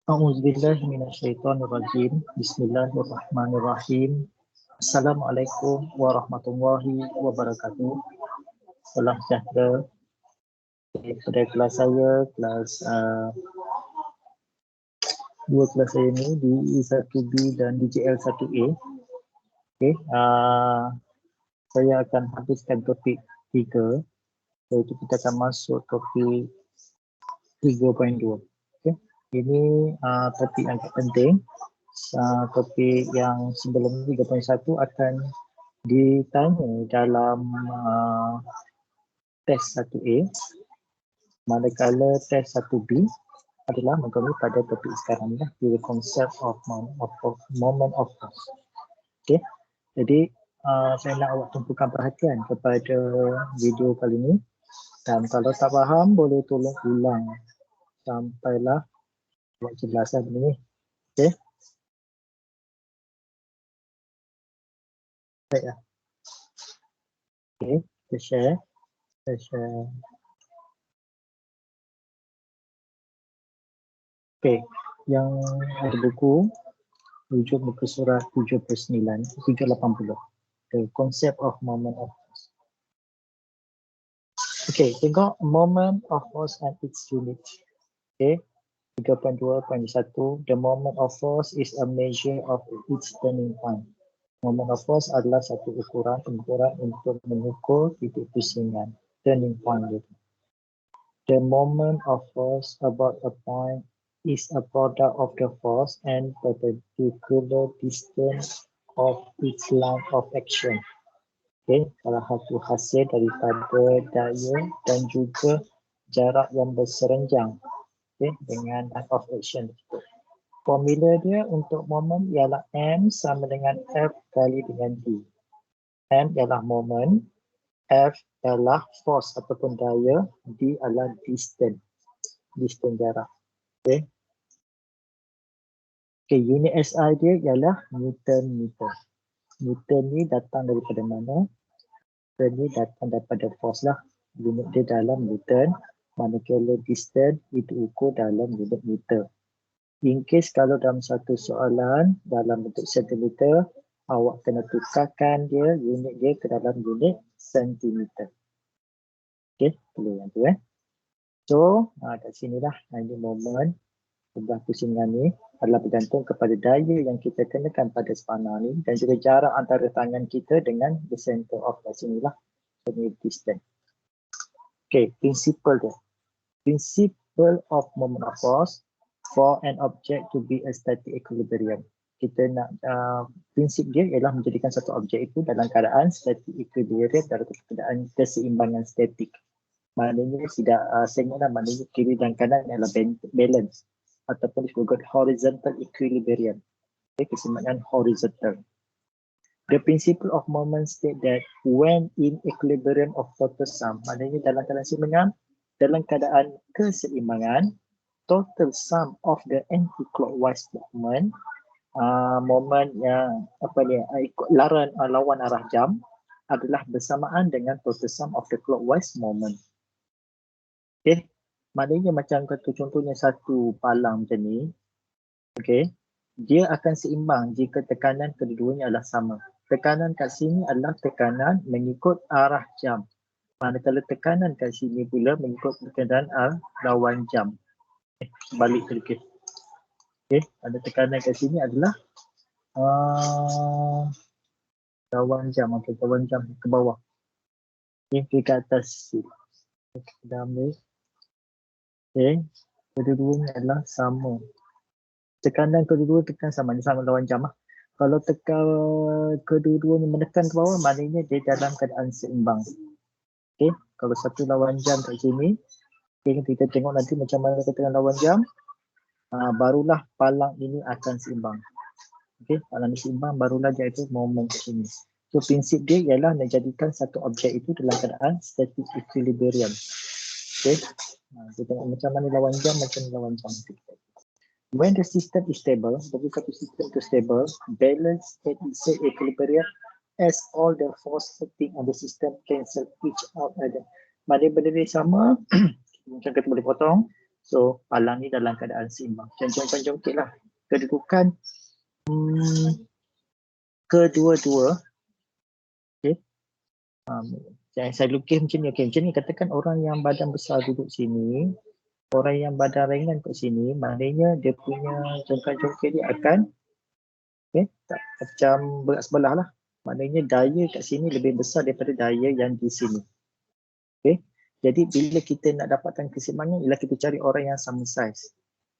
A'udzubillahi minasyaitonirrajim. Bismillahirrahmanirrahim. Assalamualaikum warahmatullahi wabarakatuh. Salam sejahtera. Pada kelas saya, dua kelas saya ni di E1B dan DJL1A. Okay, saya akan habiskan topik 3, iaitu kita akan masuk topik 3.2. Okay. Ini topik yang penting. Topik yang sebelum 3.1 akan ditanya dalam test 1A, manakala test 1B adalah mengenai pada topik sekarang ni, the concept of moment of force. Okay. Jadi saya nak awak tumpukan perhatian kepada video kali ini, dan kalau tak faham boleh tolong ulang sampailah buat jelasan ini. Okay. Baik ya. Okay, kita share. Okay, yang ada buku, rujuk buku surat 79, 380. The concept of moment of force. Okay, tengok moment of force and its unit. Okay, 3.2.1. The moment of force is a measure of its turning point. Moment of force adalah satu pengukuran untuk mengukur titik pusingan, turning point itu. The moment of force about a point is a product of the force and perpendicular distance of its line of action. Okay, salah satu hasil daripada daya dan juga jarak yang berserenjang, okay, dengan line of action tersebut. Formula dia untuk moment ialah M sama dengan F kali dengan D. M ialah moment, F ialah force ataupun daya, D adalah distance jarak. Okay. Okay, unit SI dia ialah Newton meter. Newton ni datang daripada mana? Newton ni datang daripada force lah. Unit dia dalam Newton, manakala distance itu ukur dalam unit meter. In case kalau dalam satu soalan dalam bentuk sentimeter, awak kena tukarkan dia, unit dia ke dalam unit sentimeter. Okay, perlu yang tu So, kat sinilah ini moment sebelah pusingan ni adalah bergantung kepada daya yang kita kenakan pada spana ni dan juga jarak antara tangan kita dengan the center of kat sinilah. Ini distance. Okay, principle dia. Principle of moment of force for an object to be a static equilibrium. Kita nak prinsip dia ialah menjadikan satu objek itu dalam keadaan static equilibrium, dalam keadaan keseimbangan statik. Maknanya tidak sengitlah, maknanya kiri dan kanan adalah balance ataupun disebut horizontal equilibrium. Okay, keseimbangan horizontal. The principle of moment state that when in equilibrium of total sum, maknanya dalam keadaan seimbangan, dalam keadaan keseimbangan, total sum of the anti-clockwise movement, moment yang ikut lawan arah jam adalah bersamaan dengan total sum of the clockwise moment. Okay, maknanya macam kata contohnya satu palang macam ni, okay, dia akan seimbang jika tekanan kedua-duanya adalah sama. Tekanan kat sini adalah tekanan mengikut arah jam, manakala tekanan kat sini pula mengikut tekanan lawan jam. Balik sedikit. Okay, ada tekanan kat sini adalah lawan jam, okay, lawan jam ke bawah. Okay, ke atas sini. Okay, kita ambil. Okay, kedua-duanya adalah sama. Tekanan kedua-dua tekan sama, ni sama lawan jam lah. Kalau tekan kedua-duanya menekan ke bawah, maknanya dia dalam keadaan seimbang. Okay, kalau satu lawan jam kat sini, okay, kita tengok nanti macam mana tekan lawan jam, barulah palang ini akan seimbang. Okay, palang ini seimbang, barulah dia itu moment kat sini. So, prinsip dia ialah menjadikan satu objek itu dalam keadaan static equilibrium. Okay, kita tengok macam mana lawan jam, macam lawan jam. When the system is stable, bagi satu sistem itu stable, balance at its equilibrium as all the force acting on the system cancel each out. Mana benda ni sama, macam kita boleh potong. So palang ni dalam keadaan seimbang. Macam jongkit lah. Kedudukan kedua-dua. Okay. Saya lukis macam ni. Okay, macam ni katakan orang yang badan besar duduk sini. Orang yang badan ringan kat sini. Maknanya dia punya jongkit dia akan tak macam berat sebelah lah. Maknanya daya kat sini lebih besar daripada daya yang di sini. Okay. Jadi bila kita nak dapatkan keseimbangan ialah kita cari orang yang sama saiz.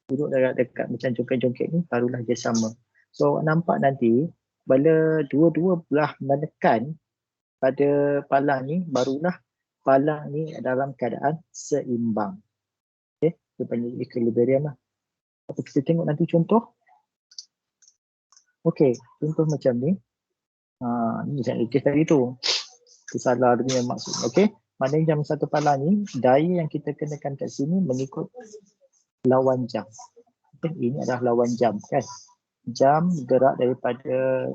Duduk dekat macam jongkit-jongkit ni barulah dia sama. So nampak nanti bila dua-dua belah menekan pada palang ni barulah palang ni dalam keadaan seimbang. Okay. Kita panggil equilibrium lah. Apa kita tengok nanti contoh. Okay, contoh macam ni. Ni saya lukis tadi tu. Salah dia punya maksud. Okay. Maknanya jam satu palang ni, daya yang kita kenakan kat sini mengikut lawan jam. Okay. Ini adalah lawan jam kan. Jam gerak daripada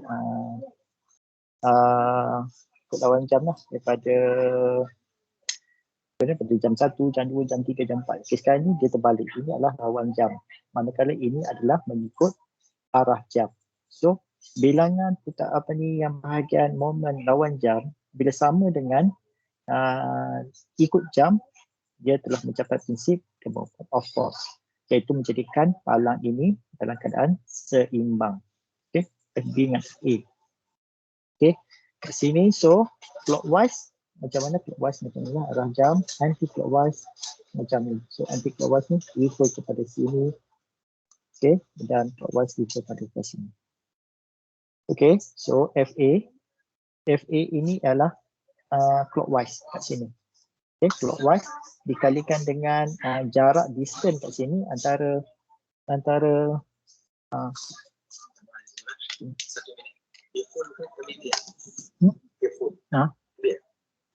lawan jam lah. Daripada jam 1, jam 2, jam 3, jam 4. Okay, sekarang ni dia terbalik. Ini adalah lawan jam. Manakala ini adalah mengikut arah jam. So, bilangan yang bahagian momen lawan jam bila sama dengan ikut jam, dia telah mencapai prinsip the moment of force, iaitu menjadikan palang ini dalam keadaan seimbang. Okay, B dengan A. Okay, kat sini so clockwise macam mana? Clockwise macam ni lah arah jam, anti-clockwise macam ni. So anti-clockwise ni refer kepada sini. Okay, dan clockwise refer kepada sini. Okay, so FA ini adalah clockwise kat sini. Okay, clockwise dikalikan dengan jarak distance kat sini antara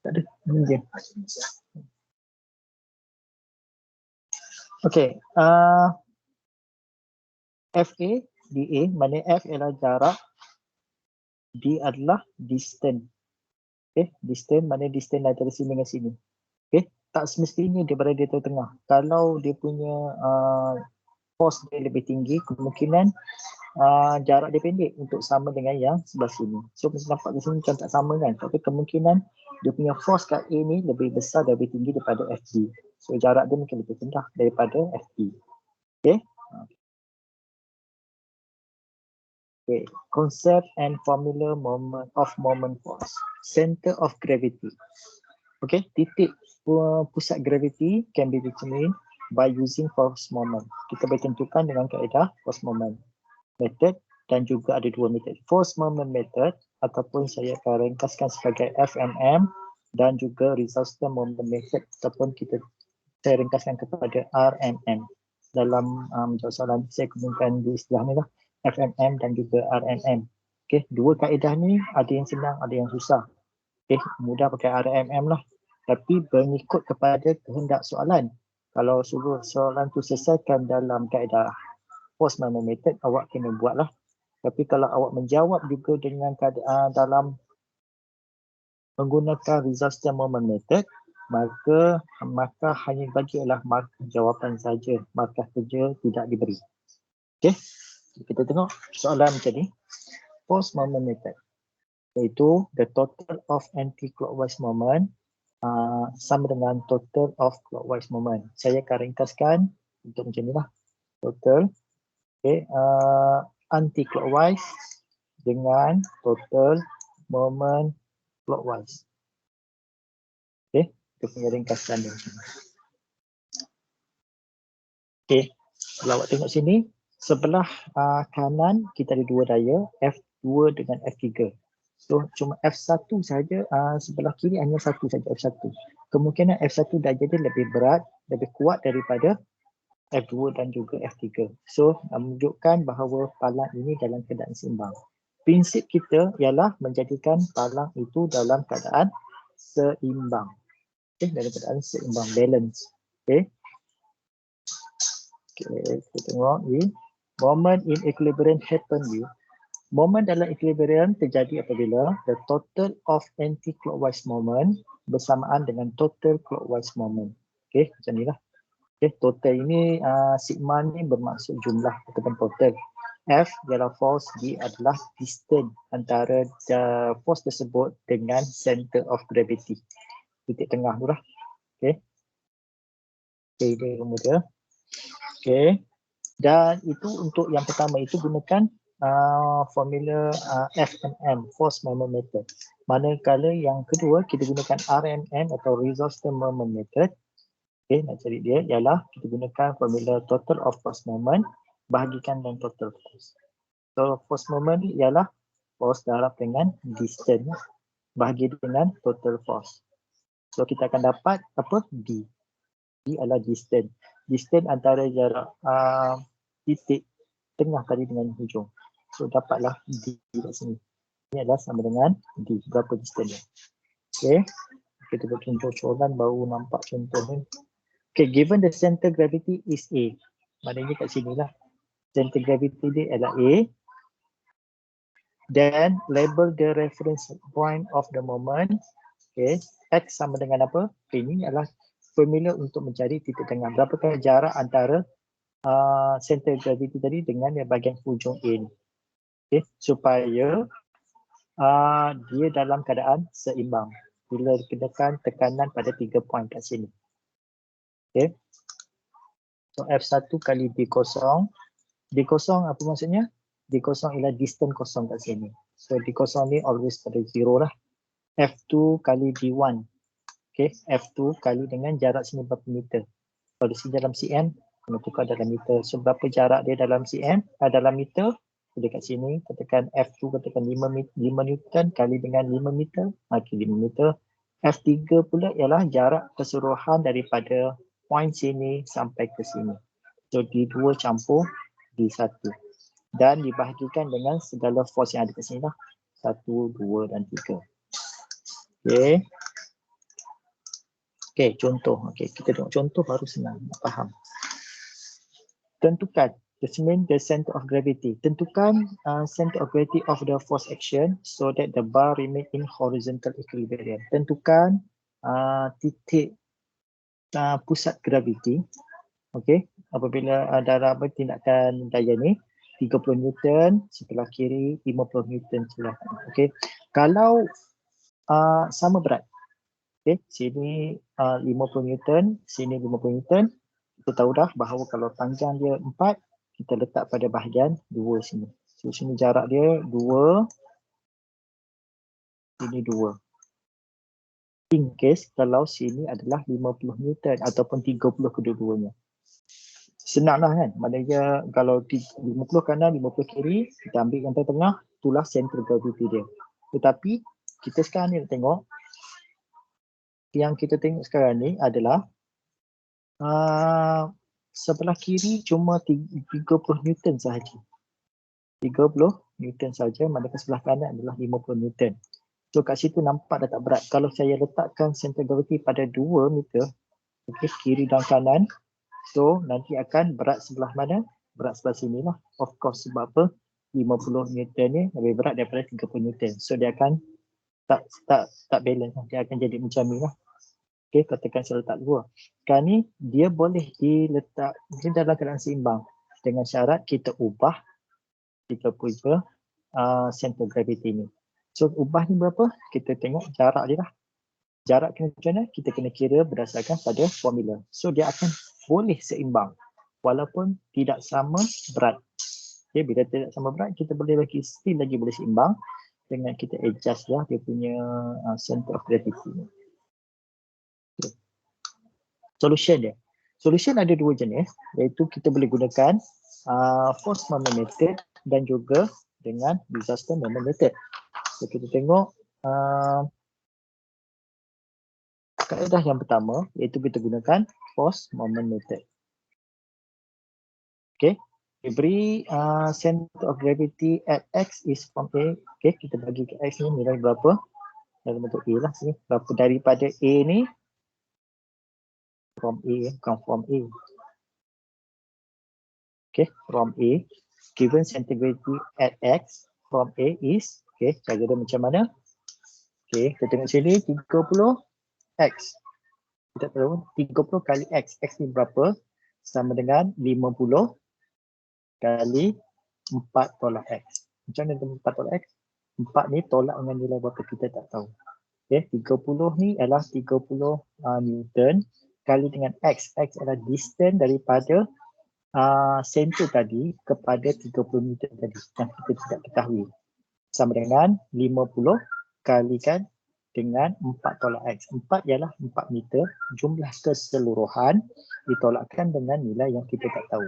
tak ada ni je. Okay, FA DA, mana F adalah jarak, D adalah distance. Okay, distance, mana distance antara sini dengan sini. Okay, tak semestinya dia berada di tengah. Kalau dia punya force dia lebih tinggi, kemungkinan jarak dia pendek untuk sama dengan yang sebelah sini. So mesti nampak di sini macam tak sama kan. Tapi kemungkinan dia punya force kat A ni lebih besar dan lebih tinggi daripada FB. So jarak dia mungkin lebih rendah daripada FB. Okay. Okay, concept and formula of moment force. Center of gravity. Okay, titik pusat gravity can be determined by using force moment. Kita boleh tentukan dengan kaedah force moment method dan juga ada dua metod. Force moment method ataupun saya akan ringkaskan sebagai FMM dan juga resultant moment method ataupun saya ringkaskan kepada RMM. Dalam menjawab soalan saya gunakan di istilah ni lah. FMM dan juga RMM. Okay, dua kaedah ni ada yang senang, ada yang susah. Okay, mudah pakai RMM lah. Tapi mengikut kepada kehendak soalan. Kalau suruh soalan tu selesaikan dalam kaedah force moment method, awak kena buat lah. Tapi kalau awak menjawab juga dengan dalam menggunakan resultant moment method, maka hanya bagi ialah markah jawapan saja. Markah kerja tidak diberi. Okay. Kita tengok soalan macam ni. Force moment method, iaitu the total of anti-clockwise moment sama dengan total of clockwise moment. Saya akan ringkaskan untuk macam ni lah. Total anti-clockwise dengan total moment clockwise. Okay, kita punya ringkasan dia. Okay, kalau awak tengok sini, sebelah kanan kita ada dua daya, F2 dengan F3. So cuma F1 saja, sebelah kiri hanya satu saja F1. Kemungkinan F1 daya dia lebih berat, lebih kuat daripada F2 dan juga F3. So menunjukkan bahawa palang ini dalam keadaan seimbang. Prinsip kita ialah menjadikan palang itu dalam keadaan seimbang. Okay, dalam keadaan seimbang, balance. Okay. Okay, kita tengok ni. Moment in equilibrium happen with Moment dalam equilibrium terjadi apabila the total of anti-clockwise moment bersamaan dengan total clockwise moment. Okey, macam ni lah. Okey, total ini sigma ni bermaksud jumlah ataupun total. F ialah force, D adalah distance antara force tersebut dengan center of gravity. Titik tengah tu lah. Okey. Okey, dia rumah dia. Okey. Dan itu untuk yang pertama itu gunakan formula FMM, force moment method. Manakala yang kedua kita gunakan RMM atau resultant moment method. Okey, nak cari dia ialah kita gunakan formula total of force moment bahagikan dengan total force. So force moment ialah force darab dengan distance bahagi dengan total force. So kita akan dapat apa? D. D adalah distance. Distance antara jarak titik tengah tadi dengan hujung. So dapatlah D kat sini. Ini adalah sama dengan D. Berapa distance dia. Okay. Kita buat contoh soalan baru nampak contoh ni. Okay, given the center gravity is A. Maknanya kat sini lah. Center gravity dia adalah A. Then label the reference point of the moment. Okay. X sama dengan apa? Ini adalah formula untuk mencari titik tengah. Berapakah jarak antara center gravity tadi dengan yang bahagian hujung A ni. Okay. Supaya dia dalam keadaan seimbang. Bila dikenakan tekanan pada 3 poin kat sini. Okay. So F1 kali D0. D0 apa maksudnya? D0 ialah distance kosong kat sini. So D0 ni always pada 0 lah. F2 kali D1. Okay. F2 kali dengan jarak sini berapa meter. Kalau di sini dalam cm, kena tukar dalam meter. So berapa jarak dia dalam cm? Dalam meter. Jadi kat sini katakan F2 katakan 5 Newton kali dengan 5 meter. Okay, 5 meter. F3 pula ialah jarak keseluruhan daripada point sini sampai ke sini. So D2 campur D1. Dan dibahagikan dengan segala force yang ada kat sini lah. 1, 2 dan 3. Okay. Okay, contoh. Okay, kita tengok contoh baru senang nak faham. Tentukan determine the center of gravity. Tentukan center of gravity of the force action so that the bar remain in horizontal equilibrium. Tentukan titik pusat graviti. Okey, apabila dalam tindakan daya ni 30 Newton sebelah kiri, 50 Newton sebelah kanan. Okey. Kalau sama berat. Okey, sini 50 Newton, sini 50 Newton. Kita tahu dah bahawa kalau panjang dia 4, kita letak pada bahagian 2 sini. So sini jarak dia 2, sini 2. In case kalau sini adalah 50 Newton ataupun 30 kedua-duanya. Senanglah kan? Maknanya kalau 50 kanan, 50 kiri, kita ambil yang tengah, itulah center gravity dia. Tetapi kita sekarang ni nak tengok, yang kita tengok sekarang ni adalah sebelah kiri cuma 30 Newton sahaja. 30 Newton saja, manakala sebelah kanan adalah 50 Newton. So kat situ nampak dah tak berat. Kalau saya letakkan center gravity pada 2 meter, okay, kiri dan kanan, so nanti akan berat sebelah mana? Berat sebelah sini lah. Of course, sebab apa? 50 Newton ni lebih berat daripada 30 Newton. So dia akan tak balance. Dia akan jadi macam ni lah. Okay, katakan saya letak 2. Sekarang ni dia boleh diletak dia dalam keadaan seimbang. Dengan syarat kita ubah kita punya center gravity ni. So ubah ni berapa? Kita tengok jarak dia lah. Jarak kena macam mana? Kita kena kira berdasarkan pada formula. So dia akan boleh seimbang walaupun tidak sama berat. Okay, bila tidak sama berat, kita boleh lagi still lagi boleh seimbang dengan kita adjust lah dia punya center of gravity ni. Okay. Solution dia. Solution ada 2 jenis, iaitu kita boleh gunakan force moment method dan juga dengan disaster moment method. So kita tengok kaedah yang pertama, iaitu kita gunakan force moment method. Okay, diberi center of gravity at X is from A. Okay, kita bagi ke X ni nilai berapa? Dalam bentuk A lah sini. Berapa daripada A ni? From A, bukan from A. Okay, from A. Given center gravity at X. from A is, okay, cara dia macam mana? Okay, kita tengok sini 30x. Kita tahu 30 kali x. X ni berapa? Sama dengan 50 kali 4 tolak x. Macam mana 4 tolak x? 4 ni tolak dengan nilai berapa kita tak tahu. Okay, 30 ni adalah 30 Newton kali dengan x. X adalah distance daripada center tadi kepada 30 Newton tadi yang kita tidak ketahui. Sama dengan 50 kalikan dengan 4 tolak x. 4 ialah 4 meter. Jumlah keseluruhan ditolakkan dengan nilai yang kita tak tahu.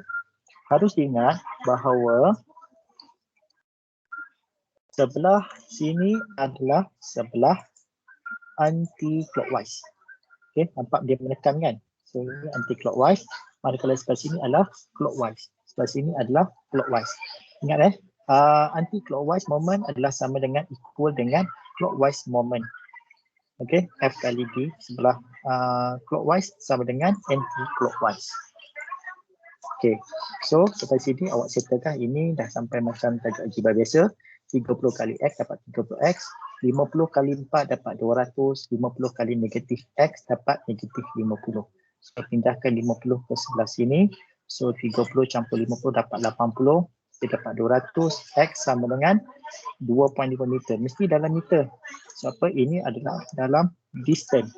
Harus diingat bahawa sebelah sini adalah sebelah anti-clockwise. Okay, nampak dia menekan kan? So ini anti-clockwise. Manakala sebelah sini adalah clockwise. Sebelah sini adalah clockwise. Ingat anti-clockwise moment adalah sama dengan equal dengan clockwise moment. Okay, F kali D sebelah clockwise sama dengan anti-clockwise. Okay, so sampai sini awak settlekan ini dah sampai macam tajuk algebra biasa. 30 kali X dapat 30X, 50 kali 4 dapat 200, 50 kali negatif X dapat negatif 50. So pindahkan 50 ke sebelah sini. So 30 campur 50 dapat 80. Kita dapat 200. X sama dengan 2.5 meter. Mesti dalam meter. So apa? Ini adalah dalam distance.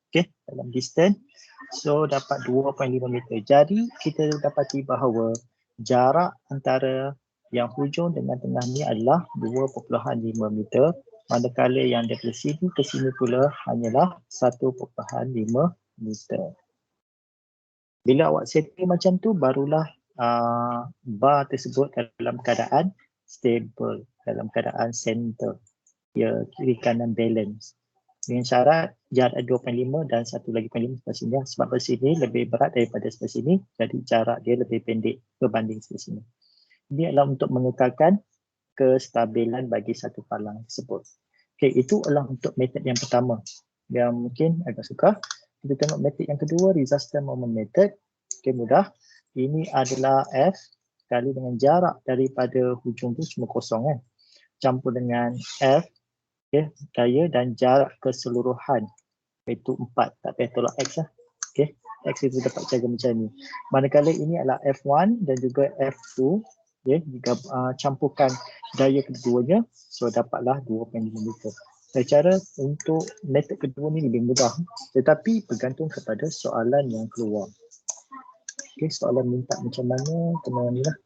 Okay, dalam distance. So dapat 2.5 meter. Jadi kita dapati bahawa jarak antara yang hujung dengan tengah ni adalah 2.5 meter. Manakala yang dari sini ke sini pula hanyalah 1.5 meter. Bila awak setting macam tu, barulah bar tersebut dalam keadaan stable, dalam keadaan center. Ya, kiri kanan balance. Dengan syarat jarak 2.5 dan satu lagi 0.5 sebelah sini. Sebab sebelah sini lebih berat daripada sebelah sini, jadi jarak dia lebih pendek berbanding sebelah sini. Ini adalah untuk mengekalkan kestabilan bagi satu palang tersebut. Okey, itu adalah untuk metod yang pertama. Yang mungkin agak sukar. Kita tengok metod yang kedua, resistor moment method. Okey, mudah. Ini adalah F kali dengan jarak daripada hujung tu semua kosong kan. Campur dengan F, okay, daya dan jarak keseluruhan iaitu 4. Tak payah tolak X lah. Okay. X itu dapat cara macam ni. Manakala ini adalah F1 dan juga F2. Okay, jika campurkan daya keduanya, so dapatlah 2.5 meter. Cara untuk metod kedua ni lebih mudah, tetapi bergantung kepada soalan yang keluar. Okay, soalan minta macam mana, kena ni lah.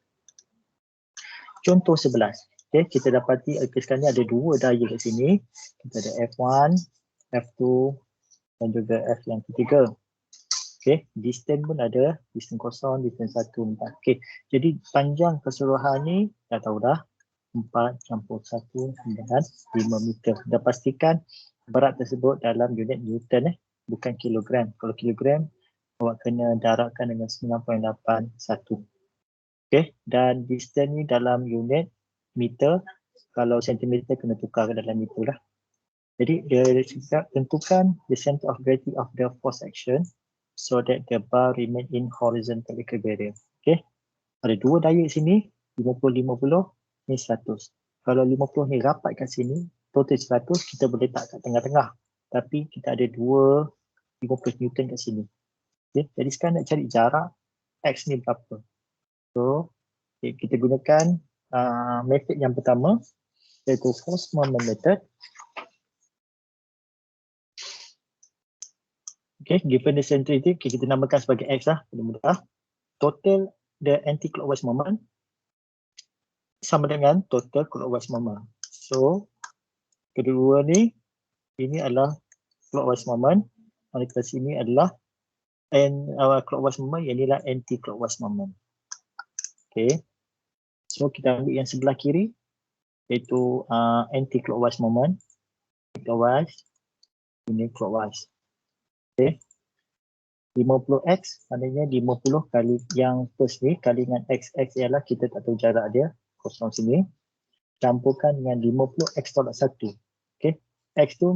Contoh 11. Okay, kita dapati sekarang ni ada dua daya kat sini. Kita ada F1, F2 dan juga F yang ketiga. Okay, distance pun ada, distance kosong, distance 1, 4. Okay, jadi panjang keseluruhan ni dah tahu dah. 4 campur 1 dengan 5 meter. Dah pastikan berat tersebut dalam unit Newton bukan kilogram. Kalau kilogram, awak kena darabkan dengan 9.81. Okay, dan distance ni dalam unit meter. Kalau sentimeter kena tukar ke dalam meter lah. Jadi dia tentukan the center of gravity of the force action so that the bar remain in horizontal equilibrium. Okay, ada dua daya sini, 50-50, ni 100. Kalau 50 ni rapat kat sini, total 100, kita boleh letak kat tengah-tengah. Tapi kita ada dua 50 Newton kat sini. Okay, jadi sekarang nak cari jarak X ni berapa. So, okay, kita gunakan metod yang pertama, iaitu force moment method. Okay, given the centrality, okay, kita namakan sebagai X lah, lebih mudah. Total the anti-clockwise moment sama dengan total clockwise moment. So, kedua ni, ini adalah clockwise moment. Manakala sini adalah clockwise moment, yang inilah anti-clockwise moment. Okay. So, kita ambil yang sebelah kiri, iaitu anti-clockwise moment. Clockwise, ini clockwise. Okay. 50x, maknanya 50 kali yang first ni, kali dengan x ialah kita tak tahu jarak dia, kosong sini. Campurkan dengan 50x tolak 1. Okay. X tu,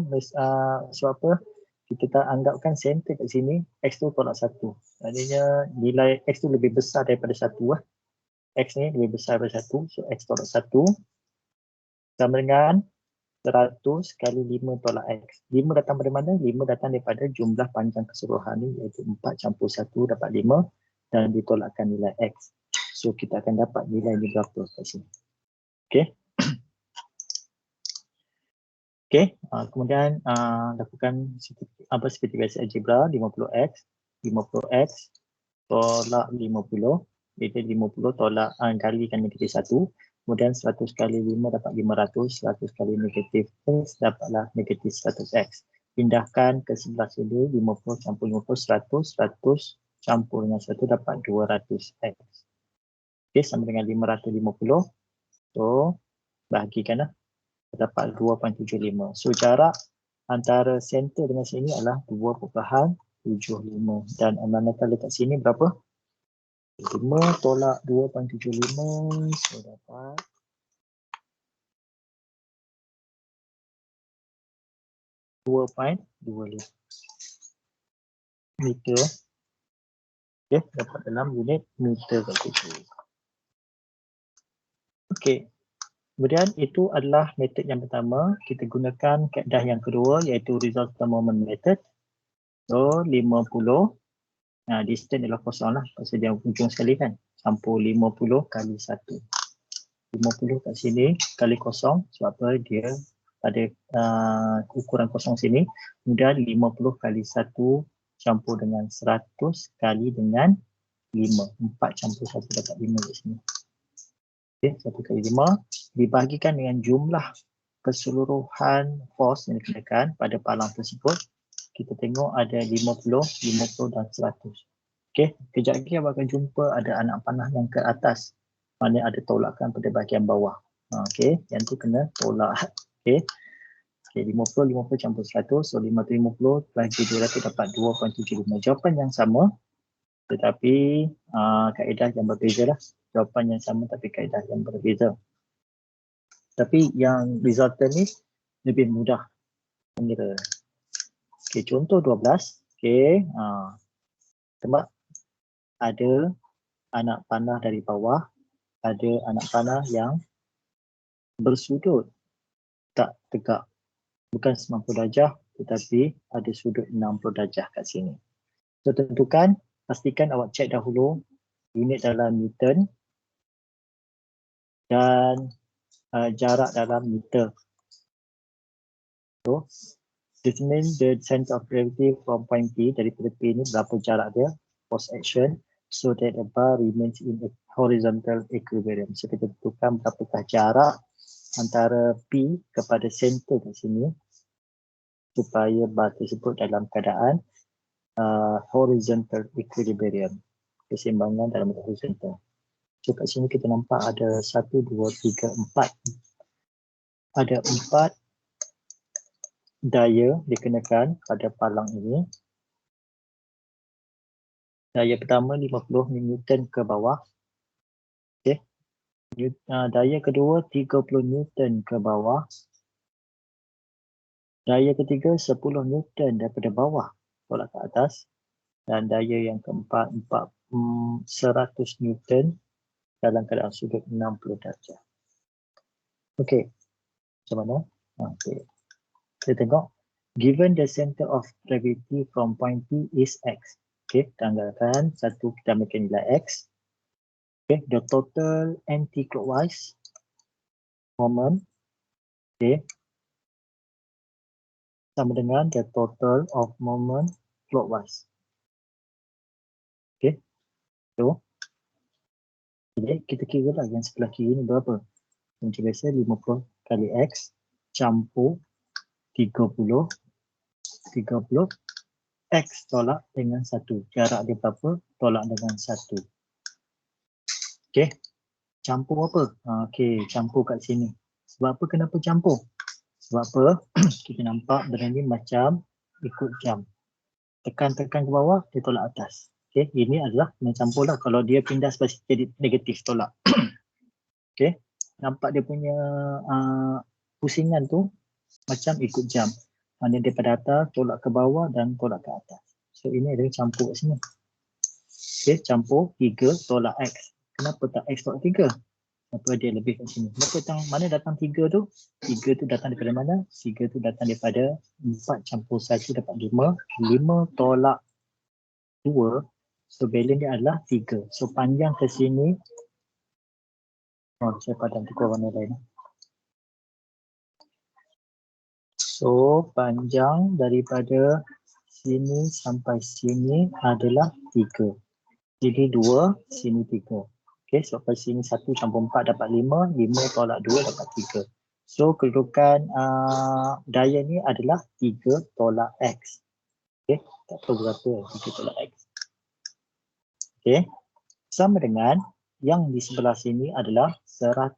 so apa? Kita tak anggapkan center kat sini, x tu tolak 1. Maknanya nilai x tu lebih besar daripada 1 lah. X ni lebih besar daripada 1, so x tolak 1. sama dengan 100 kali 5 tolak X. 5 datang dari mana? 5 datang daripada jumlah panjang keseluruhan ni, iaitu 4 campur 1 dapat 5 dan ditolakkan nilai X. So kita akan dapat nilai ni berapa kat sini. Okey. Okey, kemudian lakukan seperti biasa algebra. 50x, 50x tolak 50, iaitu 50 tolak kalikan negatif 1. Kemudian 100 kali 5 dapat 500, 100 kali negatif x dapatlah negatif 100x. Pindahkan ke sebelah sini, 50 campur 50, 100, 100 campur dengan 1 dapat 200x. Okey, sama dengan 550. So, bahagikanlah. Dapat 2.75. So jarak antara center dengan sini adalah 2.75 dan manakala letak sini berapa? 5 tolak 2.75, so dapat 2.25 meter. Okey, dapat dalam unit meter kat situ. Okey. Kemudian itu adalah metod yang pertama. Kita gunakan kaedah yang kedua iaitu resultant moment method. So 50, distance adalah kosong lah pasal dia ujung sekali kan. Campur 50 kali 1. 50 kat sini kali kosong sebab apa dia ada ukuran kosong sini. Kemudian 50 kali 1 campur dengan 100 kali dengan 5. 4 campur 1 dapat 5 kat sini. Okay, 1 kali 5 dibahagikan dengan jumlah keseluruhan force yang dikenakan pada palang tersebut. Kita tengok ada 50, 50 dan 100. Okey, kejap lagi abang akan jumpa ada anak panah yang ke atas. Mana ada tolakan pada bahagian bawah. Okey, yang tu kena tolak. Okey. Okey, 50, 50 campur 100. So 550 bagi 200 dapat 2.75. Jawapan yang sama tetapi kaedah yang berbeza lah. Jawapan yang sama tapi kaedah yang berbeza. Tapi yang resultant ni lebih mudah mengira. Okey, contoh 12. Okey, sebab ada anak panah dari bawah, ada anak panah yang bersudut tak tegak. Bukan 90 darjah tetapi ada sudut 60 darjah kat sini. So tentukan, pastikan awak cek dahulu unit dalam Newton dan jarak dalam meter. So, determine the center of gravity from point P, daripada P ni berapa jarak dia, force action, so that the bar remains in a horizontal equilibrium. So kita tentukan berapakah jarak antara P kepada center kat sini supaya bar tersebut dalam keadaan horizontal equilibrium, keseimbangan dalam horizontal. So kat sini kita nampak ada 1, 2, 3, 4. Ada 4 daya dikenakan pada palang ini. Daya pertama 50 Newton ke bawah. Okey. Daya kedua 30 Newton ke bawah. Daya ketiga 10 Newton daripada bawah tolak ke atas. Dan daya yang keempat 100 Newton dalam keadaan sudut 60 darjah. Okey. Macam mana? Okey. Kita tengok. Given the center of gravity from point P is X. Okey, tanggalkan satu kita ambilkan nilai X. Okay, the total anti-clockwise moment, okay, sama dengan the total of moment clockwise. Okay, so jadi kita kira lah yang sebelah kiri ni berapa. Macam biasa 50 kali X campur 30 X tolak dengan 1. Jarak dia berapa? Tolak dengan 1. Okay, campur apa? Okay, campur kat sini. Sebab apa kenapa campur? Sebab apa? Kita nampak benda ni macam ikut jam. Tekan-tekan ke bawah, dia tolak atas. Okay, ini adalah mencampur lah. Kalau dia pindah sebelah sini jadi negatif tolak. Okay, nampak dia punya pusingan tu macam ikut jam. Mana daripada atas, tolak ke bawah dan tolak ke atas. So ini adalah campur kat sini. Okay, campur 3 tolak X. Kenapa tak X tolak 3? Apa dia lebih kat sini. Berapa mana datang 3 tu? 3 tu datang daripada mana? 3 tu datang daripada 4 campur 1 dapat 5. 5 tolak 2. So balance dia adalah 3. So panjang ke sini. Oh, saya padam tukar warna lain. So panjang daripada sini sampai sini adalah 3. Jadi 2, sini 3. Okey, so pada sini 1 campur 4 dapat 5, 5 tolak 2 dapat 3. So kedudukan daya ni adalah 3 tolak X. Okey, tak tahu berapa 3 tolak X. Okey, sama dengan yang di sebelah sini adalah 100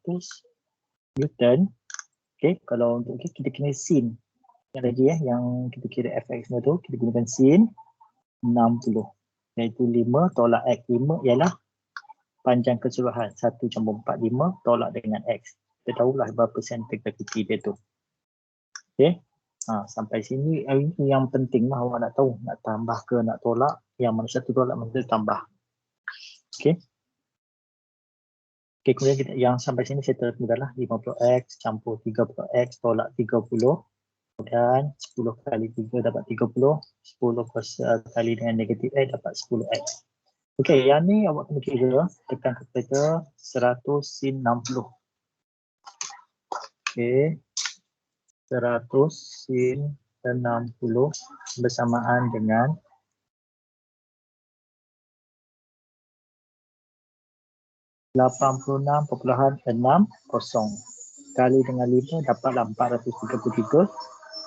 Newton. Okey, kalau untuk kita kena sin. Yang lagi yang kita kira Fx semua tu, kita gunakan sin 60. Iaitu 5 tolak X. 5 ialah panjang keseluruhan 1 campur 4, 5 tolak dengan X. Kita tahulah berapa center gravity dia tu. Okey. Sampai sini ini yang penting lah awak nak tahu. Nak tambah ke nak tolak. Yang mana satu tolak mana tambah. Okey. Okey, kemudian kita, yang sampai sini saya terus mudahlah. 50X campur 30X tolak 30. Kemudian 10 kali 3 dapat 30. 10 kali dengan negatif X dapat 10X. Okey, yang ni awak kena kira tekan kalkulator 100 sin 60. Okey. 100 sin 60 bersamaan dengan 86.60 kali dengan 5 dapatlah 433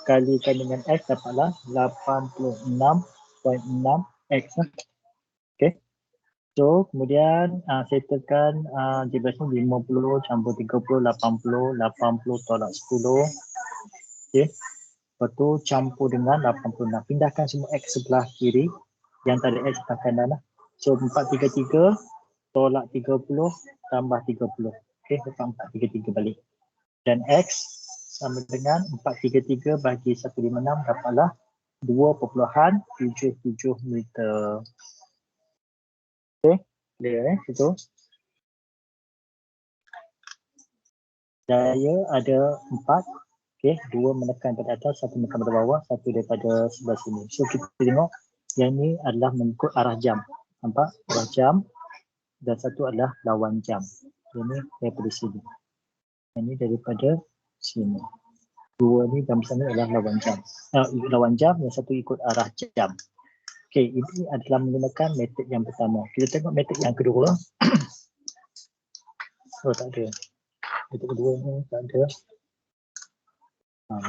kalikan dengan X dapatlah 86.6 X. Okey. So kemudian saya tekan jebasnya 50 campur 30 80 tolak 10. Okey. Lepas tu campur dengan 86. Pindahkan semua X sebelah kiri. Yang tadi X sebelah kanan lah. So 433 tolak 30 tambah 30. Okey, dapat 433 balik. Dan X sama dengan 433 bagi 156 dapatlah 2.77 meter. Okey, clear situ. Daya ada 4. Okey, 2 menekan pada atas, 1 menekan pada bawah, 1 daripada sebelah sini. So kita tengok yang ni adalah mengikut arah jam. Nampak? Arah jam. Dan satu adalah lawan jam. Ini daripada sini. Ini daripada sini. 2 ni dalam sana adalah lawan jam. Lawan jam, yang satu ikut arah jam. Okey, ini adalah menggunakan metod yang pertama. Kita tengok metod yang kedua. Oh, tak ada. Metod kedua ni tak ada.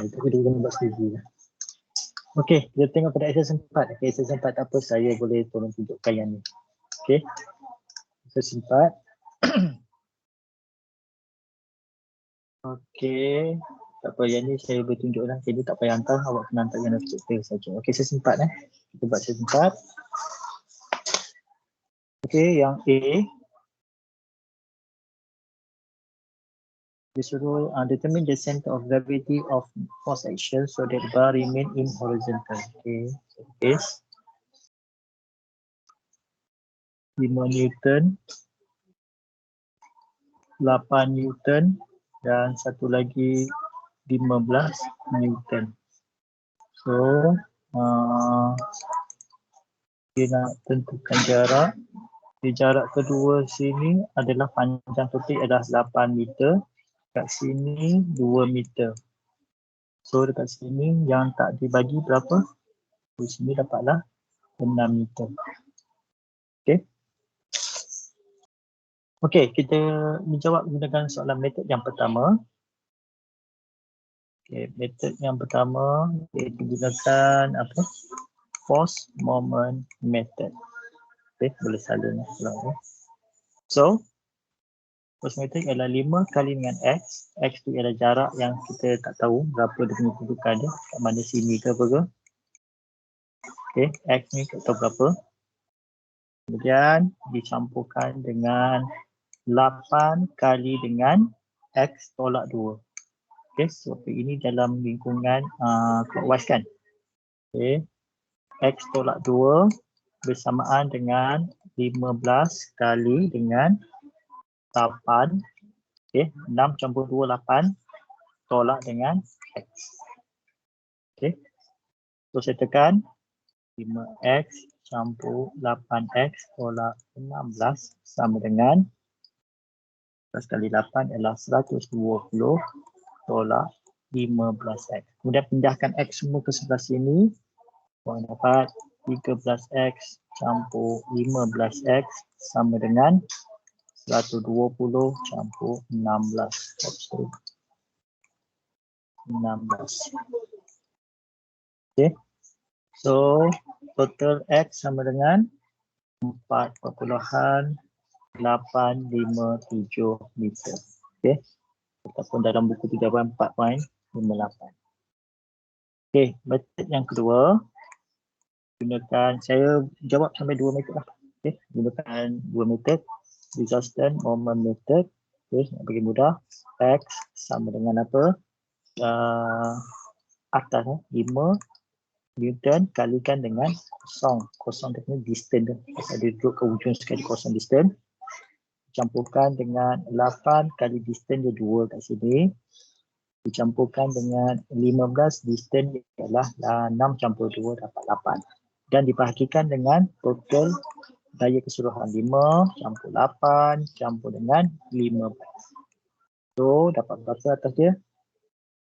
Metod kedua ni buat sendiri. Okey, kita tengok pada exercise 4. Okay, exercise 4 tak apa, saya boleh tolong tunjukkan yang ni. Okey. Exercise 4. Okey. Tak apa, yang ni saya boleh tunjuklah. Jadi tak payah hantar, awak kena hantar yang objektif saja. Okey, exercise 4 Kita buat exercise 4. Okey, yang A. Disuruh determine the center of gravity of force action so that bar remain in horizontal. Okay, so case 5 Newton, 8 Newton dan satu lagi 15 Newton. So kita nak tentukan jarak. Di jarak kedua sini adalah panjang total adalah 8 meter. Kat sini 2 meter. So dekat sini yang tak dibagi berapa? Di sini dapatlah 6 meter. Okey. Okey, kita menjawab menggunakan soalan metod yang pertama. Okey, metod yang pertama iaitu gunakan apa? Force moment method. Okey, boleh salin kalau. So, force method adalah 5 kali dengan X. X tu adalah jarak yang kita tak tahu berapa dia punya kedudukan dia. Kat mana sini ke apa ke. Okey, X ni tak tahu berapa. Kemudian dicampurkan dengan 8 kali dengan X tolak 2. Okey, so ini dalam lingkungan clockwise kan. Okey, X tolak 2 bersamaan dengan 15 kali dengan 8 Okey, 6 campur 2, 8. Tolak dengan X. Okey. So saya tekan 5X campur 8X tolak 16 sama dengan 11 kali 8 ialah 120 tolak 15X. Kemudian pindahkan X semua ke sebelah sini. Korang dapat 13X campur 15X sama dengan 120 campur 16. 16. Okay. So, total X sama dengan 4,857 meter. Okay. Ataupun dalam buku tu jawapan 4.58. Okay, metode yang kedua. Gunakan, saya jawab sampai 2 metode lah. Okay. Gunakan 2 metode. Resistance moment method. Okay, nak bagi mudah. X sama dengan apa? Atas 5 Newton kalikan dengan kosong. Kosong tu distance. Pasal dia duduk ke ujung sekali kosong distance. Campurkan dengan 8 kali distance dia 2 kat sini. Dicampurkan dengan 15 distance ialah 6 campur 2 dapat 8. Dan dibahagikan dengan total daya keseluruhan 5 campur 8 campur dengan 15. So dapat berapa atas dia?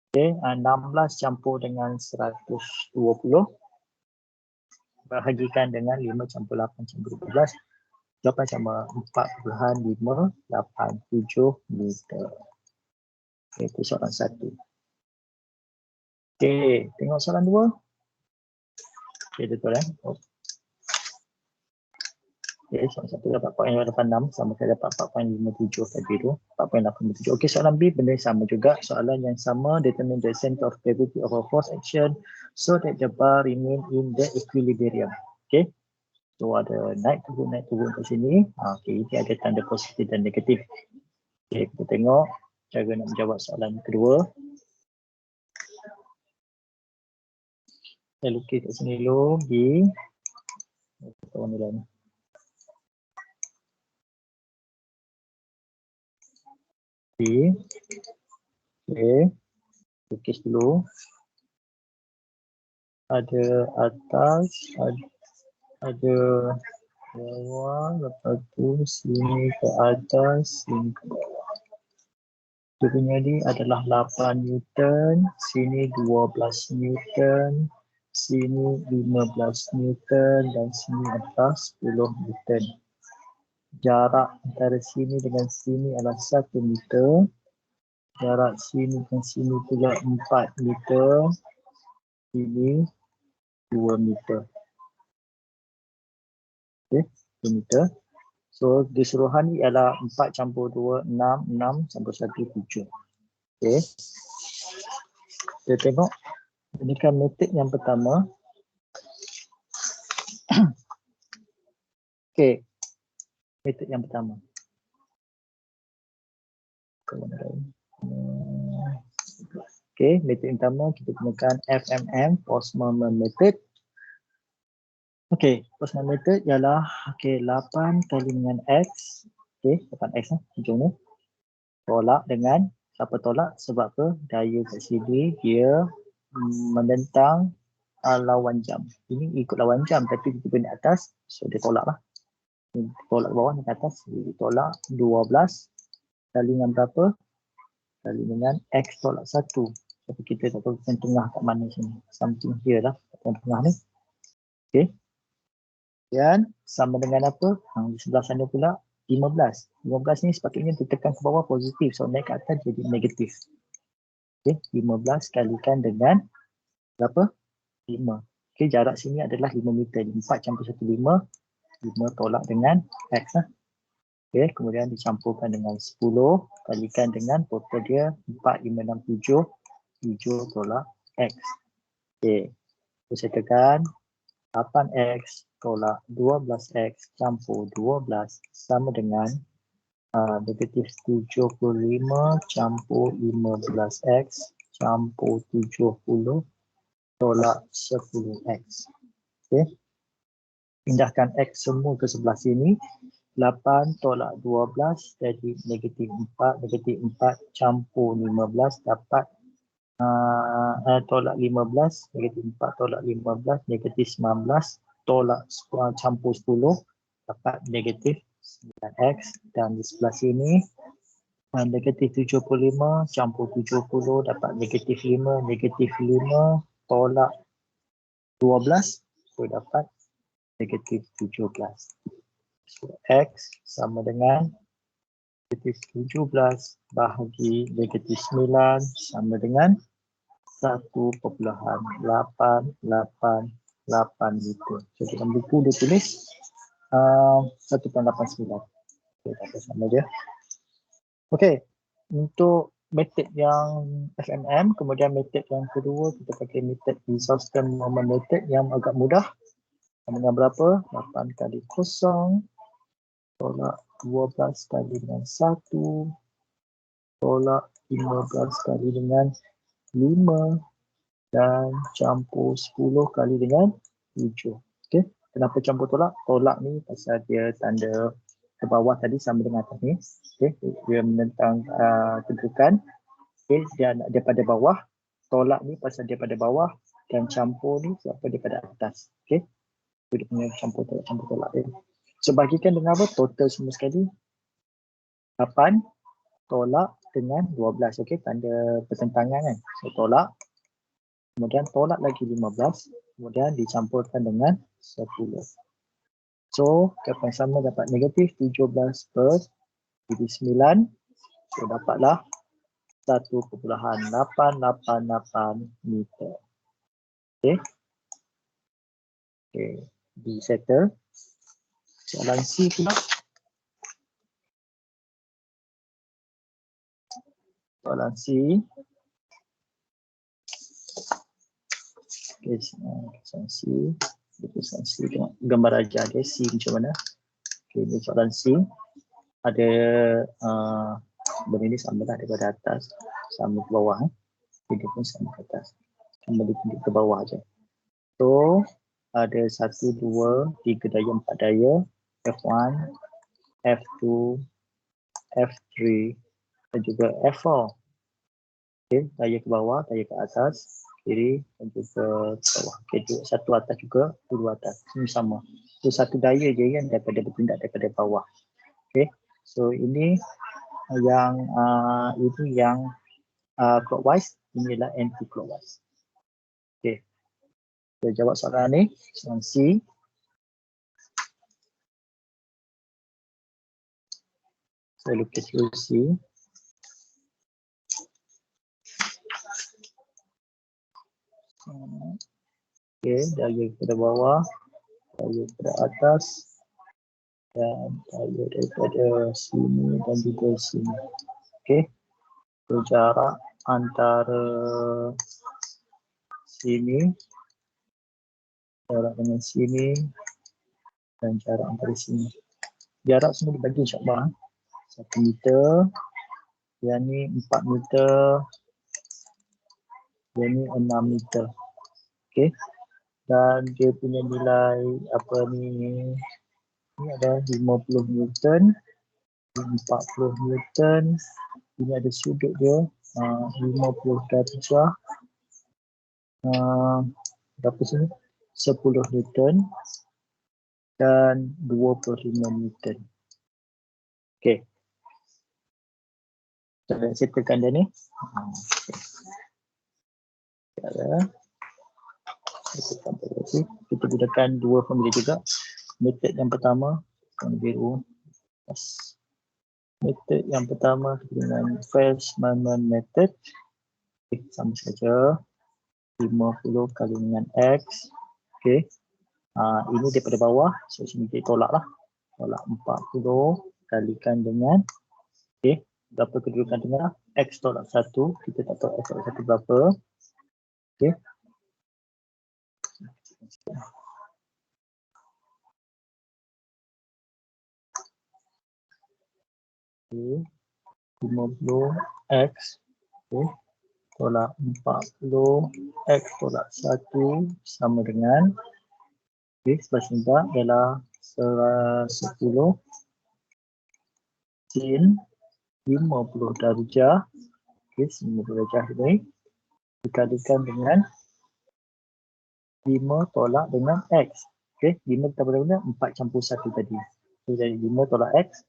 Okay, 16 campur dengan 120 bahagikan dengan 5 campur 8 campur 12. Jawapan sama 4.587 meter. Okay, itu soalan 1. Okay, tengok soalan 2. Okay, betul kan? Okay, soalan 1 dapat 4.86 sama saya dapat 4.57 tadi tu. 4.87. Okay, soalan B benda sama juga. Soalan yang sama, determine the center of gravity of a force action so that the bar remain in the equilibrium. Okay. So ada naik turun kat sini. Okay, ini ada tanda positif dan negatif. Okay, kita tengok cara nak menjawab soalan kedua. Saya lukis kat sini dulu. B. Warna lain. B. Okay. Lukis dulu. Ada atas, ada bawah, lepas tu sini ke atas, sini ke bawah. Dia punya ni adalah 8 Newton, sini 12 Newton, sini 15 Newton dan sini adalah 10 Newton. Jarak antara sini dengan sini adalah 1 meter. Jarak sini dengan sini pula 4 meter. Sini 2 meter. Okay, 2 meter. So, keseluruhan ni ialah 4 campur 2, 6, 6 campur 1, 7. Okay. Kita tengok. Ini kan metode yang pertama. Okay. Metode yang pertama. Okay, metode yang pertama kita gunakan FMM, Force Moment Method. Okay, Force Moment Method ialah 8 kali dengan X. Okay, 8X hujung ni. Tolak dengan, siapa tolak? Sebab apa? Daya kat sini dia menentang lawan jam. Ini ikut lawan jam tapi dia naik atas, so dia tolak lah. Tolak bawah ni ke atas, dia tolak 12 kali dengan berapa? Kali dengan X tolak 1. Tapi kita tak tahu yang tengah kat mana sini. Something here lah, yang tengah ni. Okay. Dan sama dengan apa? Di sebelah sana pula 15. 15 ni sepatutnya ditekan ke bawah positif. So naik ke atas jadi negatif. Okay. 15 kalikan dengan berapa? 5. Okay. Jarak sini adalah 5 meter. 4 campur 1, 5. 5 tolak dengan X lah. Okay, kemudian dicampurkan dengan 10 kalikan dengan total dia 4567 7 tolak X. Okay, so saya tekan 8X tolak 12X campur 12 sama dengan negatif 75 campur 15X campur 70 tolak 10X. Okay, pindahkan X semua ke sebelah sini. 8 tolak 12 jadi negatif 4. Negatif 4 campur 15 dapat tolak 15. Negatif 4 tolak 15 negatif 19 tolak campur 10 dapat negatif 9x. Dan di sebelah sini negatif 75 campur 70 dapat negatif 5. Negatif 5 tolak 12 so dapat negatif 17. So, X sama dengan negatif 17 bahagi negatif 9 sama dengan 1.888 meter. So, dalam buku dia tulis 1.89. Okay, tak apa sama dia. Okey, untuk metod yang FMM, kemudian metod yang kedua kita pakai metod Isostem Moment method yang agak mudah. Dengan berapa? 8 kali kosong tolak 12 kali dengan 1 tolak 15 kali dengan 5 dan campur 10 kali dengan 7. Okey, kenapa campur tolak? Tolak ni pasal dia tanda ke bawah tadi sama dengan atas ni. Okey, dia menentang kedudukan. Okey, dan daripada bawah. Tolak ni pasal daripada bawah dan campur ni sebab daripada atas. Okey. Dia punya campur tolak dia. So bagikan dengan apa? Total semua sekali 8 tolak dengan 12. Okey, tanda pertentangan kan. So tolak. Kemudian tolak lagi 15. Kemudian dicampurkan dengan 10. So jawapan sama dapat negatif 17 per 9. So dapatlah 1.888 meter. Okey. Okey, di settle. Soalan C pula. Soalan C. Okey, soalan C. Soalan C tengok gambar ajar dia C macam mana. Okey, ini soalan C. Ada benda ni sama lah daripada atas sama ke bawah. Dia pun sama ke atas. Cuma dia tunjuk ke bawah je. So, ada 1, 2, 3 daya, 4 daya. F1, F2, F3 dan juga F4. Okay, daya ke bawah, daya ke atas, kiri dan juga ke bawah. Okay, satu atas juga, dua atas. Ini sama. So, satu daya je yang daripada bertindak daripada bawah. Okay, so ini yang clockwise, inilah anti-clockwise. Okay, kita jawab soalan ni, soalan C. Saya lukis dulu C. Okey, daya daripada bawah, daya daripada atas dan daya daripada sini dan juga sini. Okey. So, jarak antara sini, jarak dengan sini dan jarak antara sini. Jarak semua dibagi insya-Allah. 1 meter, yang ni 4 meter, yang ni 6 meter. Okey. Dan dia punya nilai apa ni ada 50 Newton, 40 Newton, ini ada sudut dia 50 darjah, berapa sini 10 Newton dan 25 Newton. Okey, saya settlekan dia ni. Kita gunakan dua formula juga. Metod yang pertama yang biru. Metod yang pertama dengan Felsman method. Okay, sama saja 50 kali dengan X. Okay. Ini daripada bawah. So sini kita tolak lah. Tolak 40 kalikan dengan berapa kedudukan tengah? X tolak 1. Kita tak tahu X tolak 1 berapa. Okay. 50 X tolak 40 X tolak 1 sama dengan sebelah sini ialah 10 sin 50 darjah. Okey, 50 darjah ini dikalikan dengan 5 tolak dengan X. Okey, 5 kita boleh guna 4 campur 1 tadi. So, jadi 5 tolak X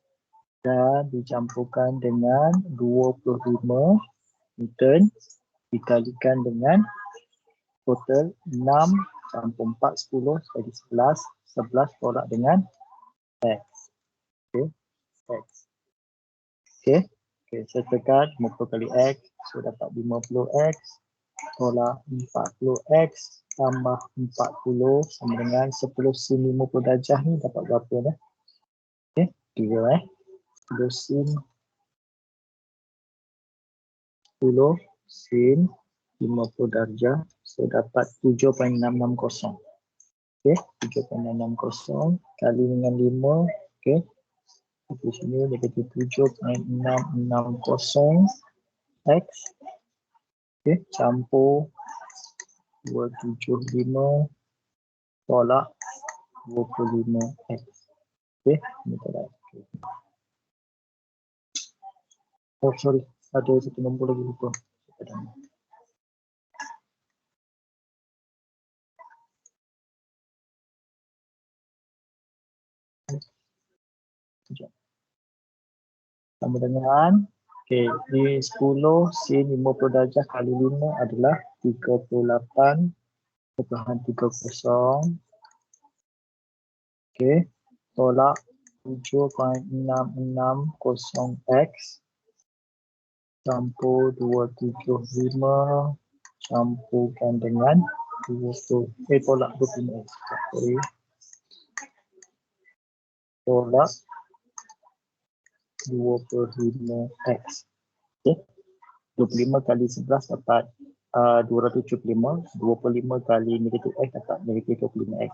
dan dicampurkan dengan 25 Newton dikalikan dengan total 6 campur 4, 10 jadi 11. 11 tolak dengan X. Okey, X. Okey, okay, saya tekan 50 kali X. So, dapat 50X tolak 40X tambah 40 sama dengan 10 sin 50 darjah ni dapat berapa dah? Okey, 3 10 sin 10 sin 50 darjah. So dapat 7.660. Okey, 7.660 kali dengan 5. Okey. Di sini negatif 7.660 X. Okey, campur 275 tolak 25X. Okey, ini tolak. Oh, sorry. Ada satu nombor lagi lupa. Sama dengan okey, di 10 sin 50 darjah kali 5 adalah 38.30. Okey, tolak 7.660X campur 275 campurkan dengan 20 tolak 25X. Sorry. Tolak 25X. Okey. 25 kali 11 dapat 275. 25 kali negatif X dapat negatif 25X.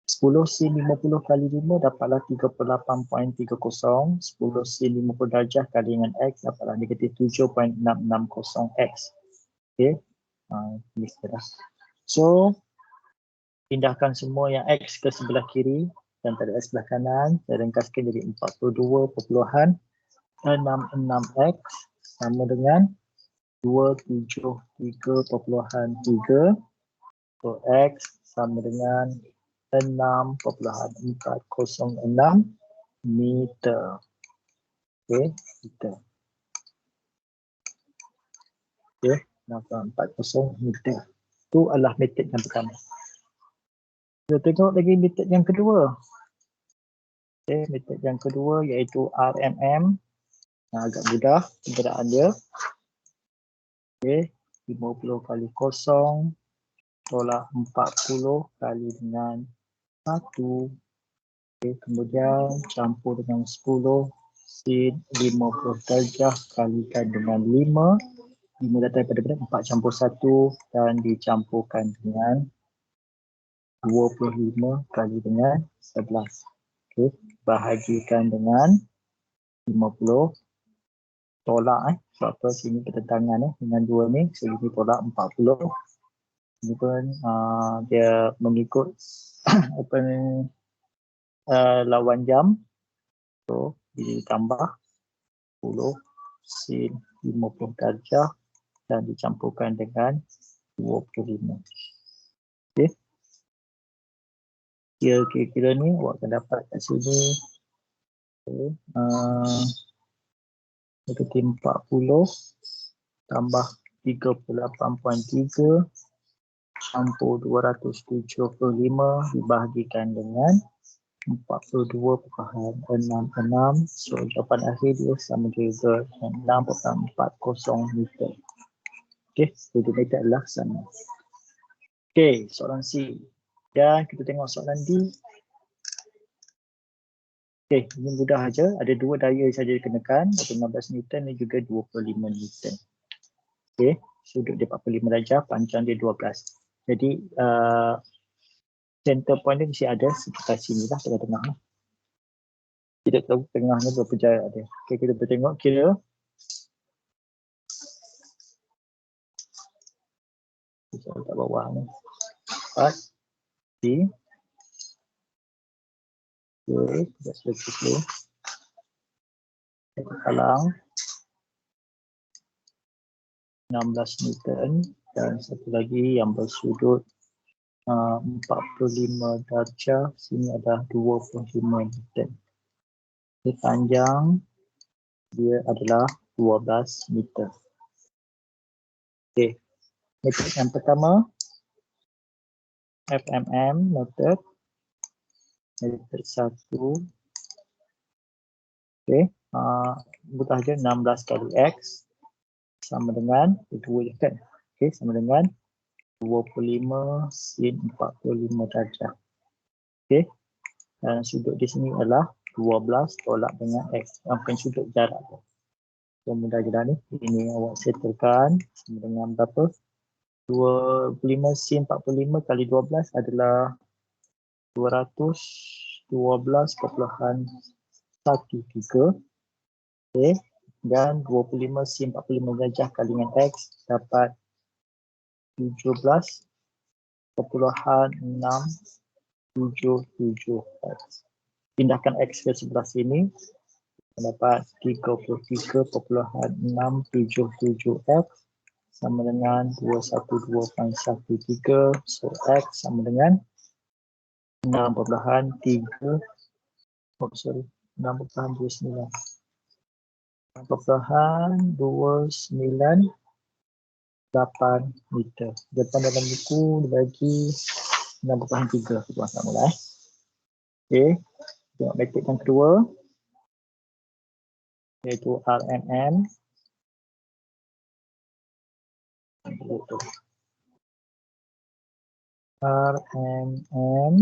10 sin 50 kali 5 dapatlah 38.30. 10 sin 50 darjah kali dengan X dapatlah negatif 7.660X. Okey. Ini sudah. So, pindahkan semua yang X ke sebelah kiri dan pada sebelah kanan. Saya ringkaskan jadi 42.66X sama dengan 273.3. So, X sama dengan 6.406 meter. Okey, meter. Okey, 6.40 meter. Itu adalah metod yang pertama. Kita tengok lagi metod yang kedua. Okey, metod yang kedua iaitu RMM. Agak mudah penggunaan dia. Okey, 50 kali kosong tolak 40 kali dengan 1. Okay, kemudian campur dengan 10 sin 50 darjah kalikan dengan 5. 5 datang daripada 4 campur 1 dan dicampurkan dengan 25 kali dengan 11. Okay, bahagikan dengan 50. Tolak sebab apa sini pertentangan dengan 2 ni. So ini tolak 40. Ini pun dia mengikut apa ni, lawan jam. So, ditambah 10 sin 50 darjah dan dicampurkan dengan 25. Okey. Kira-kira ni awak akan dapat kat sini. Negatif 40 tambah 38.3 campur 275 dibahagikan dengan 42.66. So, jawapan akhir dia sama juga dengan 6.40 meter. Okey, dua meter adalah sama. Okey, soalan C. Dan kita tengok soalan D. Okey, ini mudah saja. Ada dua daya saja dikenakan, 15 Newton dan juga 25 Newton. Okey, sudut dia 45 darjah, panjang dia 12. Jadi, center point dia mesti ada sekitar sini lah, tengah-tengah. Tidak tahu tengahnya berapa jarak dia. Okey, kita boleh tengok kira. Kita letak bawah ni. 4, D. Okey, kita selesai dulu. Satu palang 16 Newton dan satu lagi yang bersudut 45 darjah, sini ada 25 Newton. Jadi panjang dia adalah 12 meter. Okey. Metode yang pertama FMM method. Metode 1. Okey. Mudah je 16 kali X sama dengan 2 je kan. Okey, sama dengan 25 sin 45 darjah. Okey. Dan sudut di sini adalah 12 tolak dengan X. Yang bukan sudut jarak tu. So, mudah je dah ni. Ini awak settlekan sama dengan berapa? 25 sin 45 kali 12 adalah 212.13. Okey. Dan 25 sin 45 darjah kali dengan X dapat 17.677X. Pindahkan X ke sebelah sini, dapat 33.677X sama dengan 212.13. So X sama dengan 6.3 6.29 6.298 meter. Depan dalam buku dibagi 6.3. Kita sama lah. Okey. Tengok metode yang kedua, iaitu RMM. RMM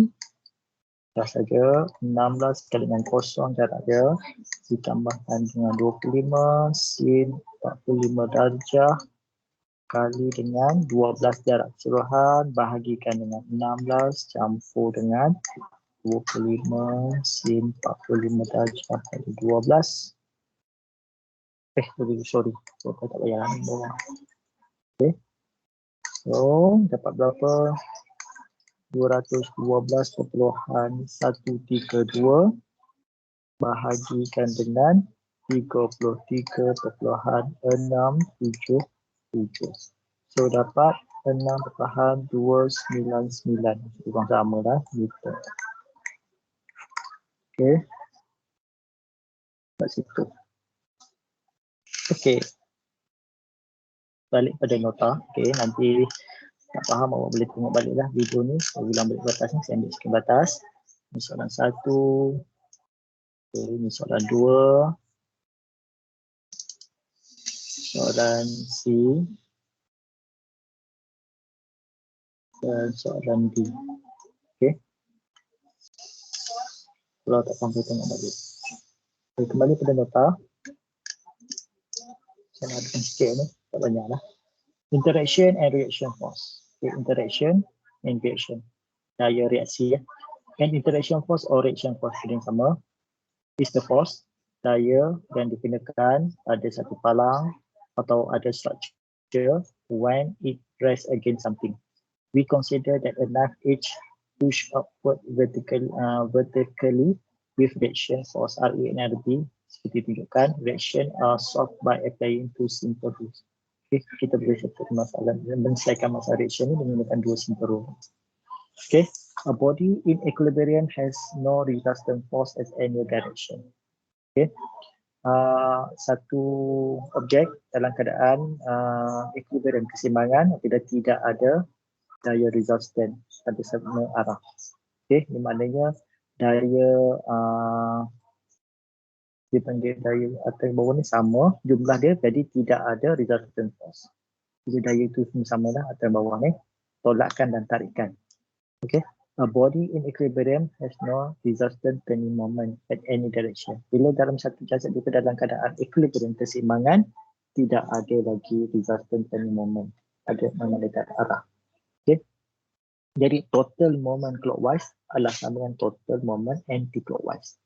dah saja 16 kali dengan kosong jarak dia ditambahkan dengan 25 sin 45 darjah kali dengan 12 jarak keseluruhan bahagikan dengan 16 campur dengan 25 sin 45 darjah kali 12. Sorry. So, tak payah ni bawah. Okey. So, dapat berapa? 212.132 bahagikan dengan 33.677. So dapat 6.299. Kurang sama dah meter. Okey. Kat situ. Okey. Balik pada nota. Okey, nanti tak faham awak boleh tengok baliklah video ni. Saya ulang balik batas ni, saya ambil sikit batas. Ini soalan 1. Okay, ini soalan 2. Soalan C. Dan soalan D. Okey. Kalau tak faham, saya tengok balik. Okay, kembali pada nota. Saya nak adakan sikit ni, tak banyak lah. Interaction and reaction force. Okay, interaction and reaction. Daya reaksi ya. And interaction force or reaction force yang sama is the force, daya yang dikenakan pada satu palang atau ada structure when it rests against something. We consider that a knife edge push upward vertically with reaction force RA and RB seperti tunjukkan. Reaction are solved by applying two simple rules. Okay, kita boleh settle masalah, menyelesaikan masalah reaction ni menggunakan dua simple rule. Okay, a body in equilibrium has no resultant force as any direction. Okay, satu objek dalam keadaan equilibrium, keseimbangan, apabila tidak ada daya resultant pada semua arah. Okay, ini maknanya daya dipanggil daya atas bawah ni sama jumlah dia, jadi tidak ada resultant force. Jadi daya itu sama dah atas bawah ni, tolakkan dan tarikan. Okay, a body in equilibrium has no resultant turning moment at any direction. Bila dalam satu jasad itu dalam keadaan equilibrium, keseimbangan, tidak ada lagi resultant turning moment, ada memang dekat arah. Okay, jadi total moment clockwise adalah sama dengan total moment anti-clockwise.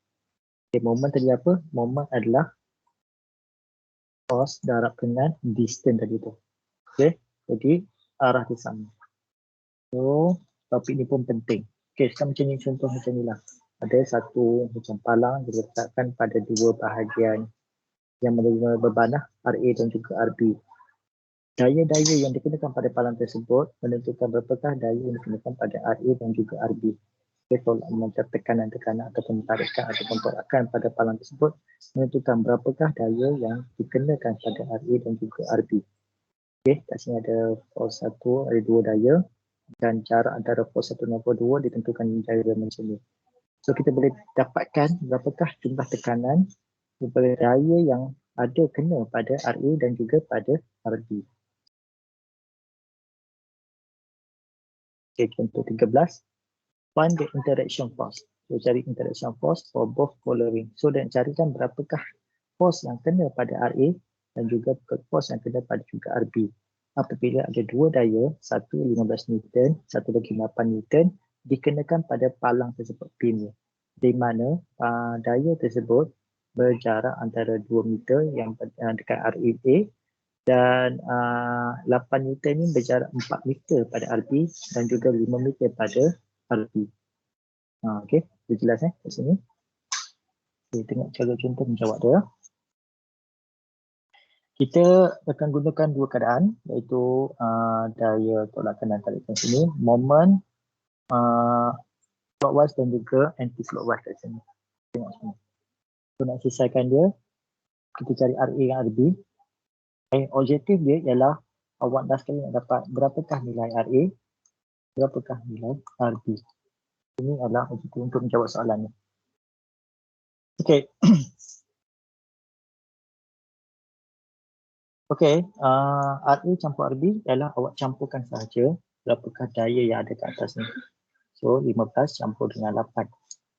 Okay, moment tadi apa? Moment adalah force darab dengan distance tadi tu. Okay, jadi arah dia sama. So, topik ni pun penting. Okay, sekarang macam ni, contoh macam ni lah. Ada satu macam palang diletakkan pada dua bahagian yang menerima beban RA dan juga RB. Daya-daya yang dikenakan pada palang tersebut menentukan berapakah daya yang dikenakan pada RA dan juga RB. Tolak mengajar tekanan-tekanan ataupun tarikan ataupun torakan pada palang tersebut menentukan berapakah daya yang dikenakan pada RA dan juga RB. Okey, kat sini ada force 1, ada 2 daya dan jarak antara force 1 dan force 2 ditentukan daya macam ni. So kita boleh dapatkan berapakah jumlah tekanan daripada daya yang ada kena pada RA dan juga pada RB. Okey, contoh 13. Find the interaction force. So cari interaction force for both following. So dan carikan berapakah force yang kena pada RA dan juga force yang kena pada juga RB. Apabila ada dua daya, satu 15 Newton, satu lagi 8 Newton, dikenakan pada palang tersebut beam, di mana daya tersebut berjarak antara 2 meter yang dekat RA dan 8 Newton ni berjarak 4 meter pada RB dan juga 5 meter pada RB. Okey, dah jelas kat sini. Okay, tengok cara contoh menjawab dia. Kita akan gunakan dua keadaan, iaitu daya tolakan dan tarikan sini, moment clockwise dan juga anti-clockwise kat sini. Tengok sini. So nak selesaikan dia, kita cari RA dan RB. Objektif dia ialah awak dah sekali nak dapat berapakah nilai RA, berapakah nilai RB. Ini adalah objektif untuk menjawab soalan ni. Okey. Okey, RA campur RB ialah awak campurkan sahaja berapakah daya yang ada kat atas ni. So 15 campur dengan 8.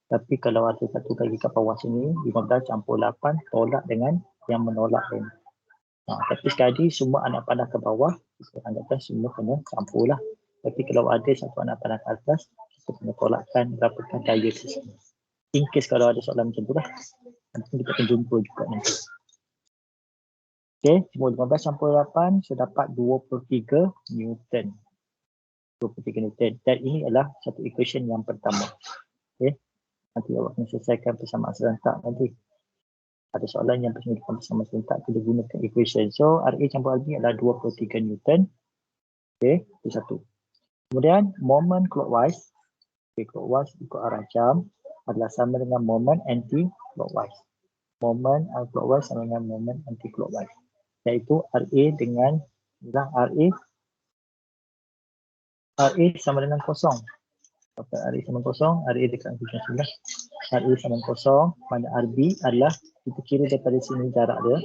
Tapi kalau ada satu kali kat bawah sini, 15 campur 8 tolak dengan yang menolak ni. Tapi sekali semua anak panah ke bawah, kita anggapkan semua kena campur lah. Tapi kalau ada satu anak panah ke atas, kita kena tolakkan berapakah daya tersebut. In case kalau ada soalan macam tu lah, nanti kita akan jumpa juga nanti. Okey, semua 15 campur 8, saya dapat 23 Newton. 23 Newton. Dan ini adalah satu equation yang pertama. Okey, nanti awak akan selesaikan persamaan serentak nanti. Ada soalan yang penyelidikan persamaan serentak, kita gunakan equation. So, RA campur RB adalah 23 Newton. Okey, itu satu. Kemudian, moment clockwise. Okay, clockwise ikut arah jam adalah sama dengan moment anti-clockwise. Moment clockwise sama dengan moment anti-clockwise. Iaitu RA dengan RA sama dengan kosong. Dapat RA sama kosong, RA dekat equation sebelah. RA sama kosong, mana RB adalah kita kira daripada sini jarak dia.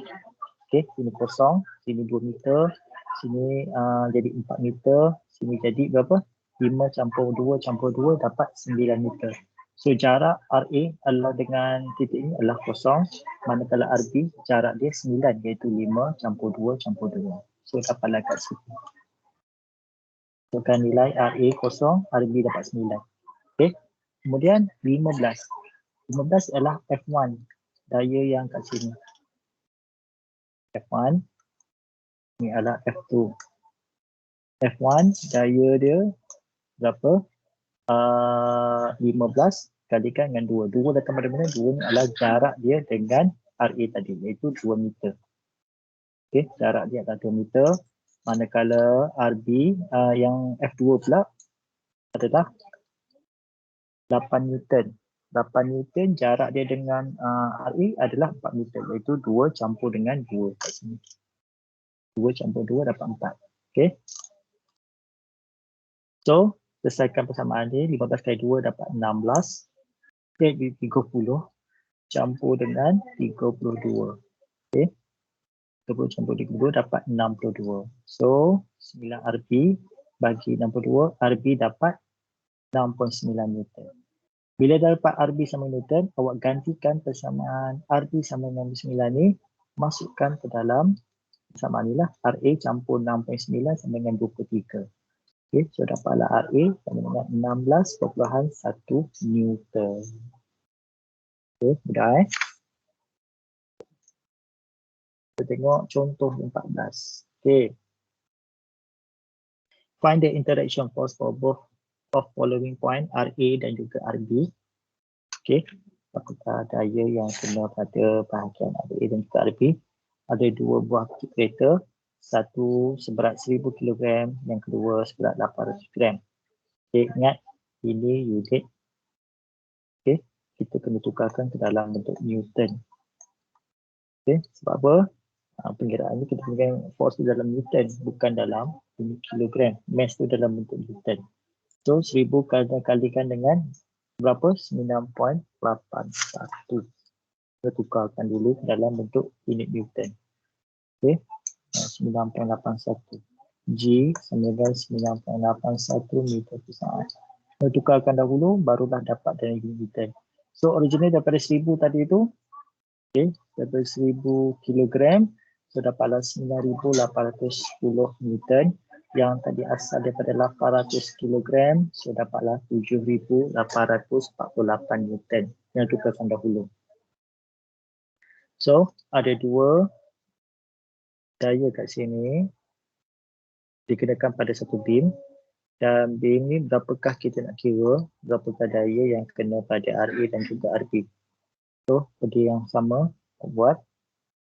Okey, sini kosong, sini 2 meter, sini jadi 4 meter, sini jadi berapa? 5 campur 2 campur 2 dapat 9 meter. So jarak RA adalah dengan titik ini adalah kosong, manakala RB jarak dia 9 iaitu 5 campur 2 campur 2. So dapatlah kat situ. Bukan nilai RA kosong, RB dapat 9. Okey. Kemudian 15. 15 adalah F1, daya yang kat sini. F1. Ini adalah F2. F1 daya dia berapa? 15 kalikan dengan 2. 2 datang pada mana? 2 ni adalah jarak dia dengan RA tadi, iaitu 2 meter. Okey, jarak dia adalah 2 meter. Manakala RB yang F2 pula adalah 8 Newton. 8 Newton jarak dia dengan RA adalah 4 meter, iaitu 2 campur dengan 2 kat sini. 2 campur 2 dapat 4. Okey. So, selesaikan persamaan ni, 15 kali 2 dapat 16. Okey, 30 campur dengan 32. Okey. 30 campur 32 dapat 62. So, 9 RB bagi 62, RB dapat 6.9 Newton. Bila dah dapat RB sama Newton, awak gantikan persamaan RB sama dengan 9 ni, masukkan ke dalam persamaan ni lah. RA campur 6.9 sama dengan 23. Okay, so dapatlah RA sama dengan 16.1 Newton. Okay, mudah Kita tengok contoh 14. Okay. Find the interaction force for both of following point RA dan juga RB. Okay. Apakah daya yang kena pada bahagian RA dan juga RB. ada dua buah kereta, satu seberat 1000 kg, yang kedua seberat 800 gram. Okay, ingat ini unit. Okay, kita kena tukarkan ke dalam bentuk Newton. Okay, sebab apa? Pengiraan ni kita pegang force tu dalam Newton, bukan dalam unit kilogram. Mass tu dalam bentuk Newton. So 1000 kalikan dengan berapa? 9.81. Kita tukarkan dulu dalam bentuk unit Newton. Okay, 9.81. G sama dengan 9.81 meter per saat. Kita tukarkan dahulu, barulah dapat dari Newton. So original daripada 1000 tadi tu, okay, daripada 1000 kilogram, so dapatlah 9810 Newton. Yang tadi asal daripada 800 kilogram, so dapatlah 7848 Newton. Yang tukarkan dahulu. So ada dua daya kat sini dikenakan pada satu beam, dan beam ni berapakah kita nak kira, berapakah daya yang kena pada RA dan juga RB. So pergi yang sama, buat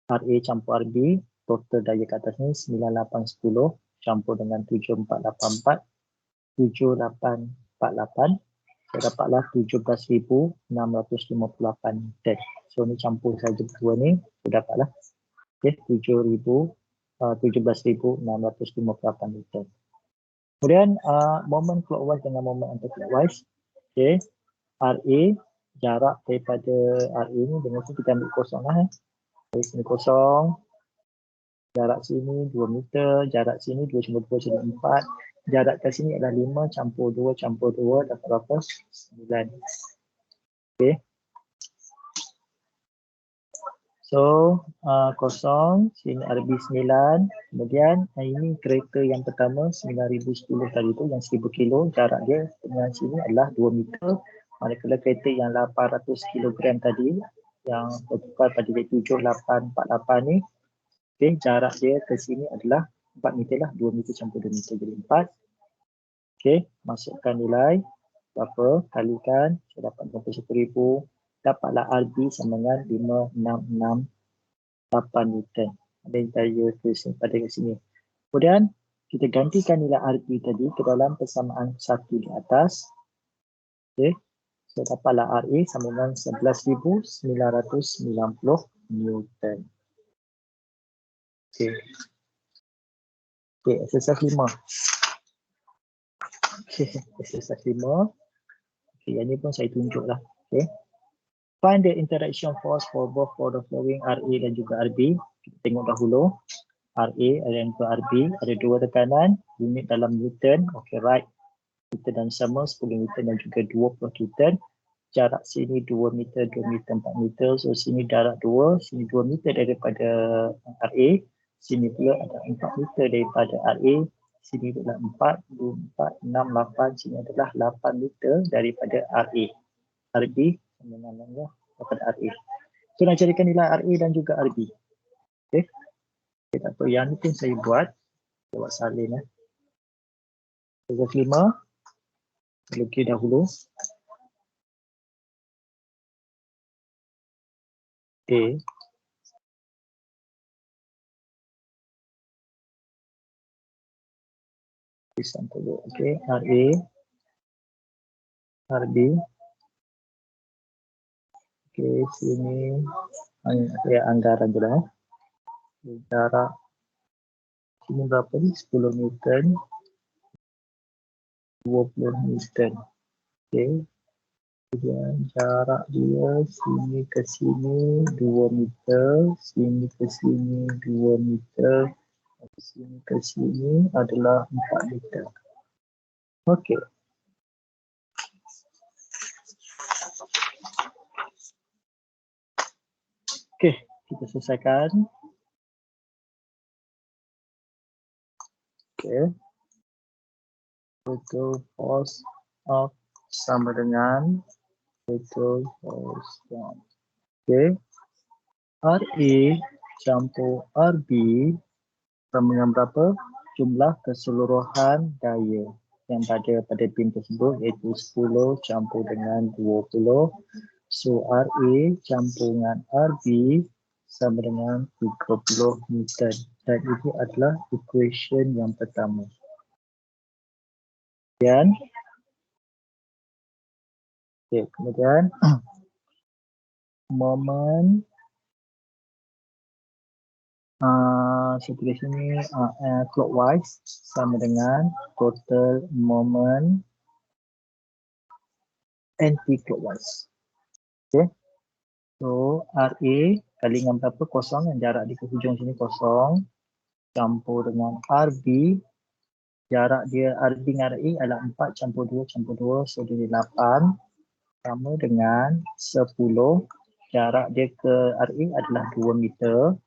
RA campur RB, total daya kat atas ni 9810 campur dengan 7484, 7848, so dapatlah 17,658 Newton. So ni campur saja berdua ni, so dapatlah okay, 17,658 Newton. Kemudian moment clockwise dengan moment anti-clockwise. Okay, RA, jarak daripada RA ni dengan sini kita ambil kosong lah. Dari sini kosong, jarak sini 2 meter, jarak sini 2 campur 2 jadi 4, jarak ke sini adalah 5 campur 2 dapat berapa? 9. Okay. So, kosong, sini RB 9, kemudian ini kereta yang pertama 9010 tadi tu, yang 1000 kilo, jarak dia dengan sini adalah 2 meter. Manakala kereta yang 800 kilogram tadi, yang bertukar pada 7848 ni, okay, jarak dia ke sini adalah 4 meter lah, 2 meter campur 2 meter jadi 4. Okay, masukkan nilai, berapa, kalikan, saya dapat 21,000. Dapatlah RB sama dengan 5668 Newton. Ada daya pada sini. Kemudian kita gantikan nilai RB tadi ke dalam persamaan satu di atas. Okey. So dapatlah RA sama dengan 11,990 Newton. Okey. Okey, exercise 5. Okey, exercise 5. Okey, yang ni pun saya tunjuklah. Okey. Find the interaction force for both for the following RA dan juga RB. Kita tengok dahulu. RA dan juga RB ada dua tekanan, unit dalam Newton. Okey, right. Newton dan sama 10 Newton dan juga 20 Newton. Jarak sini 2 meter, 2 meter, 4 meter. So sini jarak 2, sini 2 meter daripada RA. Sini pula ada 4 meter daripada RA. Sini adalah 4, 2, 4, 6, 8. Sini adalah 8 meter daripada RA. RB mengenai daripada RA. So nak carikan nilai RA dan juga RB. Okey. Okay, tak apa, yang ni pun saya buat. Saya buat salin. Exercise 5. Lukis dahulu. A. Okey, RA, RB. Okey, sini anggaran dulu. Jarak sini berapa ni? 10 Newton. 20 Newton. Okey. Kemudian jarak dia sini ke sini 2 meter, sini ke sini 2 meter, sini ke sini adalah 4 meter. Okey. Okey, kita selesaikan. Okey. Total force of sama dengan total force down. Okey. RA campur RB sama dengan berapa? Jumlah keseluruhan daya yang ada pada beam tersebut iaitu 10 campur dengan 20. So RA campur dengan RB sama dengan 30 Newton. Dan ini adalah equation yang pertama. Kemudian moment saya tulis sini clockwise sama dengan total moment anti-clockwise. Okay. So RA kali dengan berapa? Kosong, yang jarak di hujung sini kosong. Campur dengan RB. Jarak dia RB dengan RA adalah 4 campur 2 campur 2. So dia 8. Sama dengan 10. Jarak dia ke RA adalah 2 meter.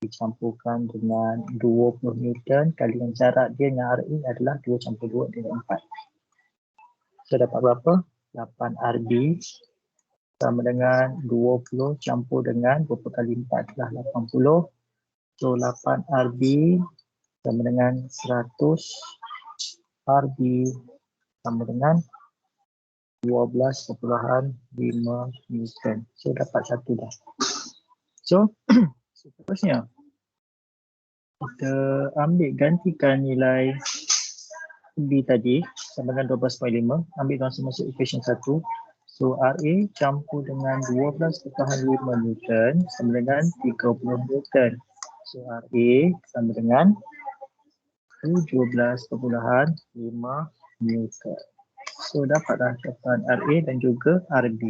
Dicampurkan dengan 20 Newton kali dengan jarak dia dengan RA adalah 2 campur 2 dengan 4. So dapat berapa? 8 RB sama dengan 20 campur dengan 20 kali 4 adalah 80. So 8 RB sama dengan 100 RB sama dengan 12,5 Newton. So dapat satu dah. So seterusnya kita ambil gantikan nilai B tadi sama dengan 12.5, ambil langsung masuk equation 1. So RA campur dengan 12.5 Newton sama dengan 30 Newton. So RA sama dengan 17.5 Newton. So dapatlah jawapan RA dan juga RB.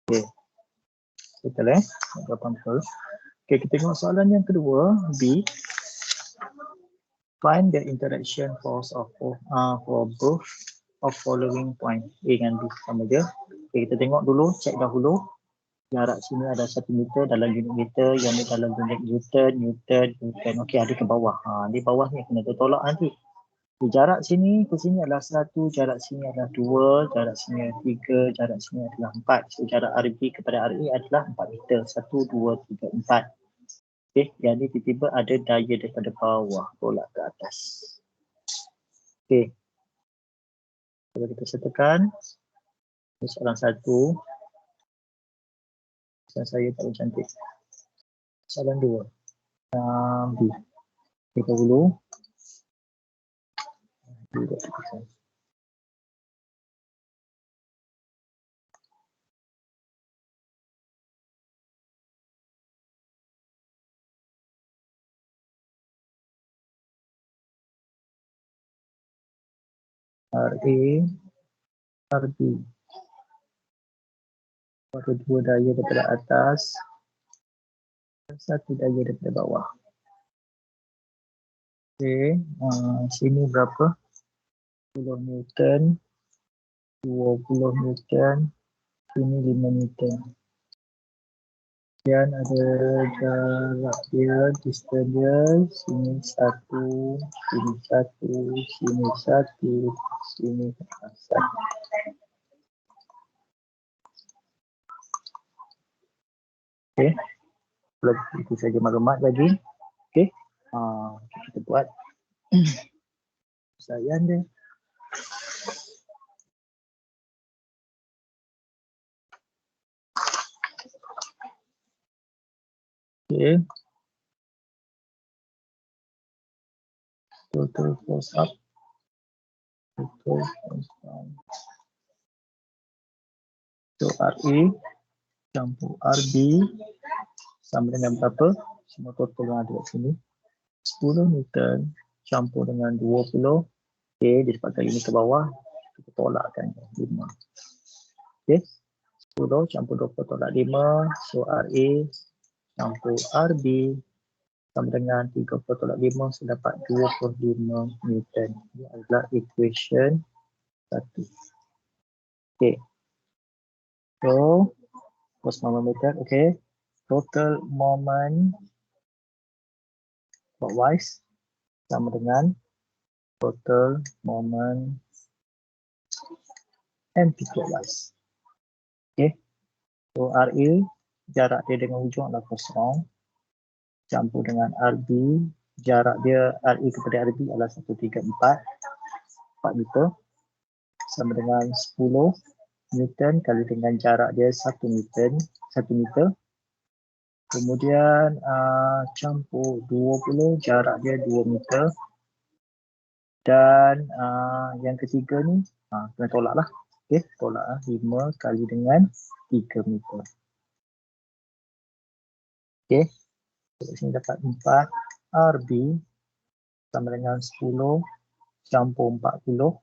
Okey. Betul jawapan betul. Okey, kita tengok soalan yang kedua, B. Find the interaction force of for both of following point A dan B. Sama je. Okay, kita tengok dulu, cek dahulu. Jarak sini ada 1 meter dalam unit meter, yang ni dalam unit Newton. Okey, ada ke bawah. Di bawah ni kena tertolak nanti. Jarak sini ke sini adalah 1, jarak sini adalah 2, jarak sini adalah 3, jarak sini adalah 4. So jarak RB kepada RA adalah 4 meter. 1, 2, 3, 4. Okey, yang ni tiba-tiba ada daya daripada bawah tolak ke atas. Okey. Kalau kita sertakan soalan 1. Soalan saya tak cantik. Soalan 2. B. Kita dulu. RA, RB. Ada 2 daya daripada atas, 1 daya daripada bawah. Okey, sini berapa? 10 Newton, 20 Newton, sini 5 Newton. Kemudian ada jarak dia, distance dia, sini 1, sini 1, sini 1, sini 1. Okey, itu saja maklumat lagi. Okey, kita buat sayang dia. Okay. Total force up. Total force down. So RA campur RB sama dengan berapa? Semua total yang ada kat sini. 10 Newton campur dengan 20. Okay, disebabkan ini ke bawah, kita tolakkan 5. Okay, 10 campur 20 tolak 5. So RA campur RB sama dengan 30 tolak 5, so dapat 25 Newton. Ini adalah equation 1. Okay. So, force moment method, okay. Total moment clockwise sama dengan total moment anti-clockwise. Okay. So, RA, jarak dia dengan hujung adalah kosong. Campur dengan RB, jarak dia RA kepada RB adalah 134 4 meter sama dengan 10 Newton kali dengan jarak dia 1 meter. Kemudian campur 20, jarak dia 2 meter. Dan yang ketiga ni, kena tolak lah. Okay, tolak 5 kali dengan 3 meter. Okay, dari sini dapat 4 RB sama dengan 10 campur 40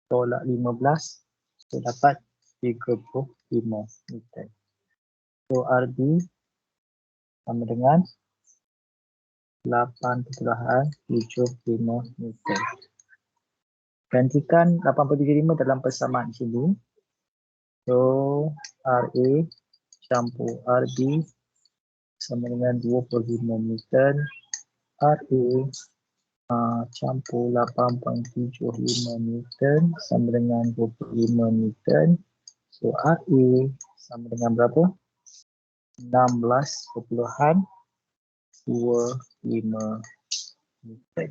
tolak 15. So dapat 35 meter. So RB sama dengan 8.75 meter. Gantikan 8.75 dalam persamaan sini. So RA campur RB sama dengan 25 meter. RA campur 8.75 meter sama dengan 25 meter. So RA sama dengan berapa? 16.25 meter.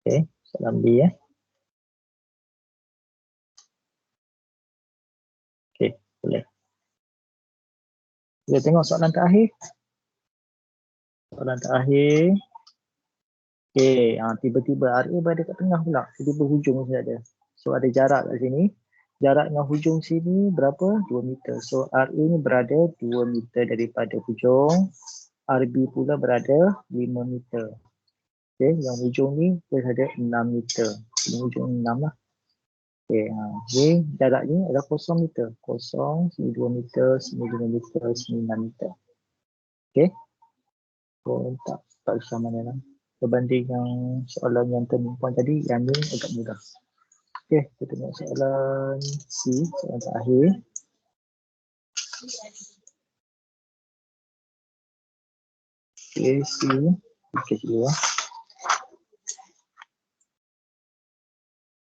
Okay, soalan B ya. Okay, boleh. Kita tengok soalan terakhir. Soalan terakhir. Okay, tiba-tiba RA berada kat tengah pula. Tiba-tiba hujung saja ada. So ada jarak kat sini. Jarak dengan hujung sini berapa? 2 meter. So RA ni berada 2 meter daripada hujung. RB pula berada 5 meter. Okay, yang hujung ni berada 6 meter. Yang hujung 6 lah. Okay, jarak ni adalah 0 meter. 0, sini 2 meter, sini 5 meter, sini 6 meter. Okay. So tak usah mana lah. Berbanding yang soalan yang turning point tadi, yang ni agak mudah. Okay, kita tengok soalan C, soalan terakhir. Okay, C. Okay, dulu lah.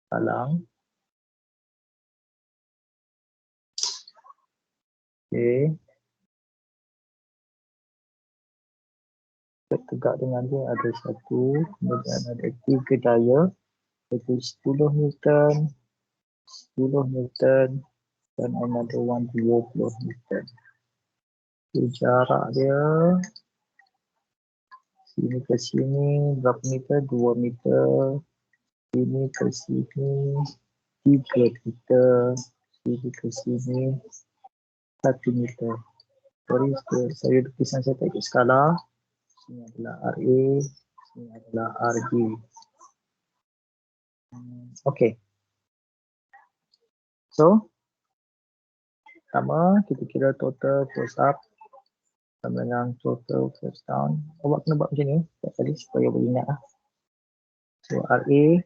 Palang. Okay. Tegak dengan dia ada 1, kemudian ada 3 daya. Iaitu 10 Newton, 10 Newton dan another one 20 Newton. Jarak dia sini ke sini berapa meter? 2 meter. Sini ke sini 3 meter. Sini ke sini 1 meter. Sorry, saya tulisan saya tak ikut skala. Sini adalah RA, sini adalah RB. Okay. So, pertama kita kira total force up sama dengan total force down. Awak kena buat macam ni tadi supaya boleh ingat lah. So RA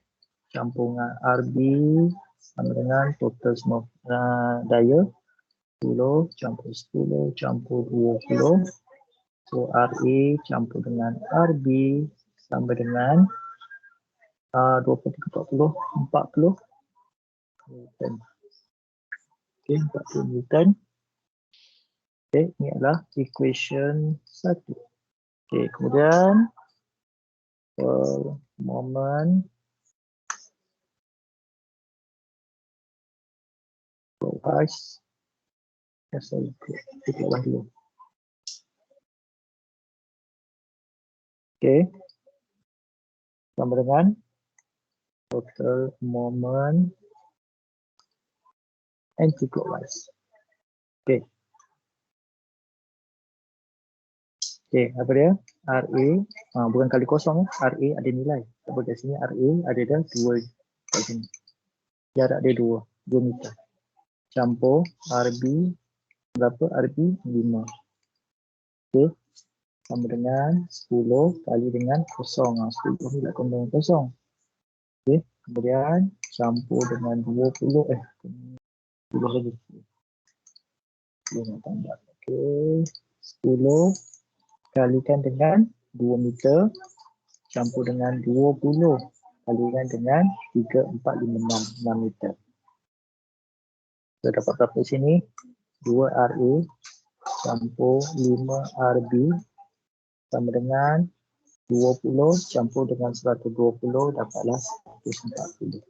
campur dengan RB sama dengan total semua daya 10 campur 10 campur 20. So RA campur dengan RB sama dengan 20, 30, 40 Newton. Okay, 40 Newton. Okay, ini adalah equation 1. Okay, kemudian moment clockwise. Sorry, kita ulang dulu. Okay, sama dengan total moment anti-clockwise. Okay. Okay, apa dia? RA, bukan kali kosong. RA ada nilai. Sebab kat sini RA ada dah 2 kat sini. Jarak dia 2 meter. Campur RB, berapa? RB 5. Okay. Sama dengan 10 kali dengan kosong. 10 ni nak kena dengan kosong. Okay. Kemudian campur dengan 20. 10 lagi. 10 nak tambah. Okay. 10 kalikan dengan 2 meter. Campur dengan 20 kalikan dengan 3, 4, 5, 6 meter. So dapat berapa sini? 2 RA campur 5 RB sama dengan 20 campur dengan 120 dapatlah 140.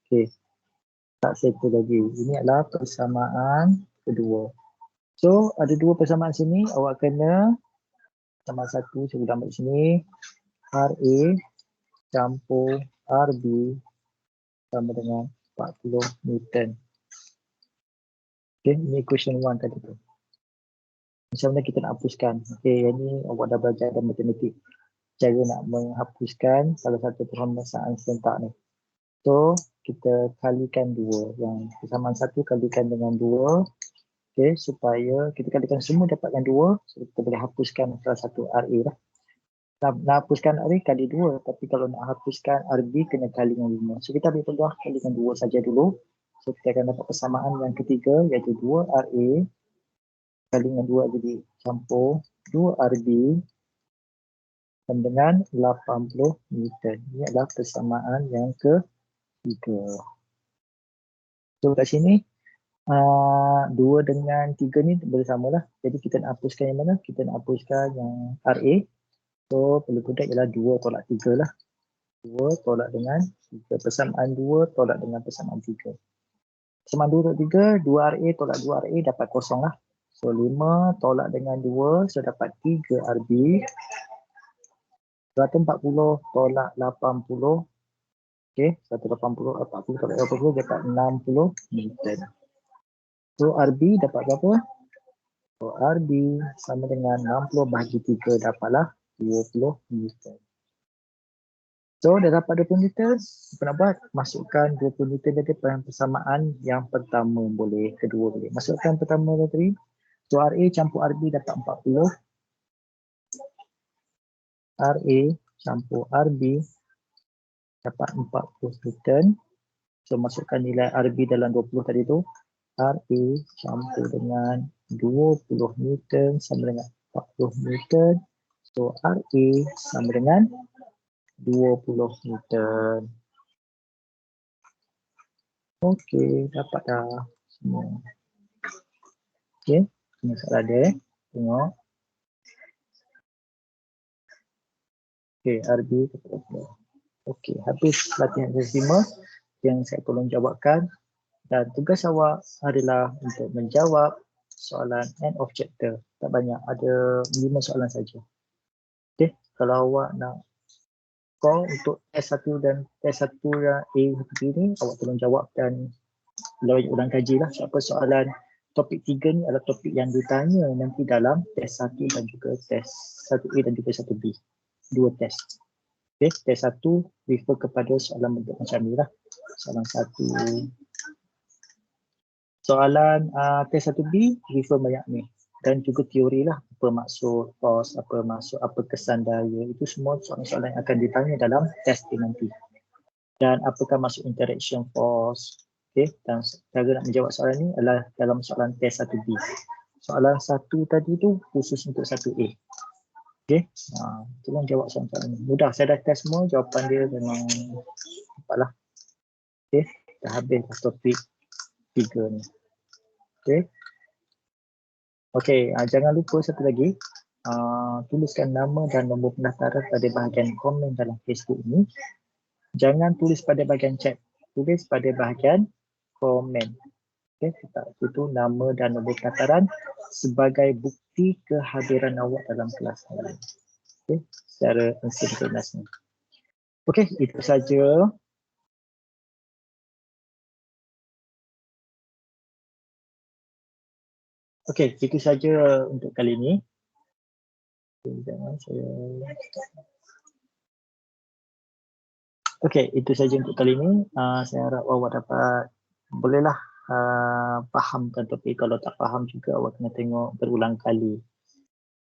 Okey. Tak settle lagi. Ini adalah persamaan kedua. So, ada dua persamaan sini. Awak kena persamaan satu, saya ulang kat sini. RA campur RB sama dengan 40 Newton. Okay, ini question 1 tadi tu. Macam mana kita nak hapuskan? Okay, yang ni awak dah belajar dalam matematik. Cara nak menghapuskan salah satu persamaan serentak ni. So, kita kalikan 2. Yang persamaan 1 kalikan dengan 2. Okay, supaya kita kalikan semua dapatkan 2. So, kita boleh hapuskan salah satu RA lah. Nak hapuskan RA kali 2. Tapi kalau nak hapuskan RB kena kali dengan 5. So, kita ambil peluang kalikan 2 saja dulu. So, kita akan dapat persamaan yang ketiga iaitu 2 RA kali dengan 2 jadi campur 2 RB sama dengan 80 Newton. Ini adalah persamaan yang ketiga. So, kat sini 2 dengan 3 ni bersama lah. Jadi, kita nak hapuskan yang mana? Kita nak hapuskan yang RA. So, perlu budak ialah 2 tolak 3 lah. 2 tolak dengan 3. Persamaan 2 tolak dengan persamaan 3. Persamaan 2 tolak 3, 2 RA tolak 2 RA dapat kosong lah. So, 5 tolak dengan 2, so dapat 3 RB. 140 tolak 80. Okay, 180, 40 tolak 80 dapat 60 Newton. So, RB dapat berapa? So, RB sama dengan 60 bahagi 3 dapatlah 20 Newton. So, dah dapat 20 Newton. Apa nak buat? Masukkan 20 Newton tadi pada persamaan yang pertama boleh, kedua boleh. Masukkan pertama tadi. So, RA campur RB dapat 40. RA campur RB dapat 40 Newton. So, masukkan nilai RB dalam 20 tadi tu. RA campur dengan 20 Newton sama dengan 40 Newton. So, RA sama dengan 20 Newton. Okey, dapat dah semua. Okey, ini soalan dia. Tengok. Okey, RB dapat berapa? Okey, habis latihan exercise 5 yang saya tolong jawabkan. Dan tugas awak adalah untuk menjawab soalan end of chapter. Tak banyak, ada 5 soalan saja. Okey, kalau awak nak score untuk test 1 dan test 1 dan A ini, awak tolong jawab dan ulang kaji lah. Sebab soalan topik 3 ni adalah topik yang ditanya nanti dalam test 1 dan juga test 1A dan juga 1B. 2 test. Okay, test 1 refer kepada soalan bentuk macam ni lah. Soalan 1. Soalan test 1B refer banyak ni. Dan juga teori lah, apa maksud force, apa maksud, apa kesan daya, itu semua soalan-soalan yang akan ditanya dalam test nanti. Dan apakah maksud interaction force, okay? Dan cara nak menjawab soalan ni adalah dalam soalan test 1B. Soalan 1 tadi tu khusus untuk 1A. Okay, tolong jawab soalan-soalan ni. Mudah, saya dah test semua, jawapan dia memang dapatlah. Okay, dah habis topik 3 ni. Okay. Okey, jangan lupa satu lagi, tuliskan nama dan nombor pendaftaran pada bahagian komen dalam Facebook ini. Jangan tulis pada bahagian chat, tulis pada bahagian komen. Okey, kita tutup nama dan nombor pendaftaran sebagai bukti kehadiran awak dalam kelas ini. Okey, secara sinkronis. Okey, itu saja. Okey, itu saja untuk kali ini. Okey, itu saja untuk kali ini. Saya harap awak dapat, bolehlah fahamkan topik. Kalau tak faham juga awak kena tengok berulang kali.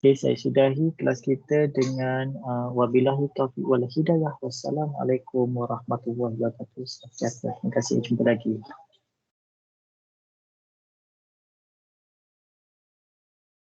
Okey, saya sudahi kelas kita dengan wabillahi taufiq wal hidayah. Wassalamualaikum warahmatullahi wabarakatuh. Terima kasih, jumpa lagi.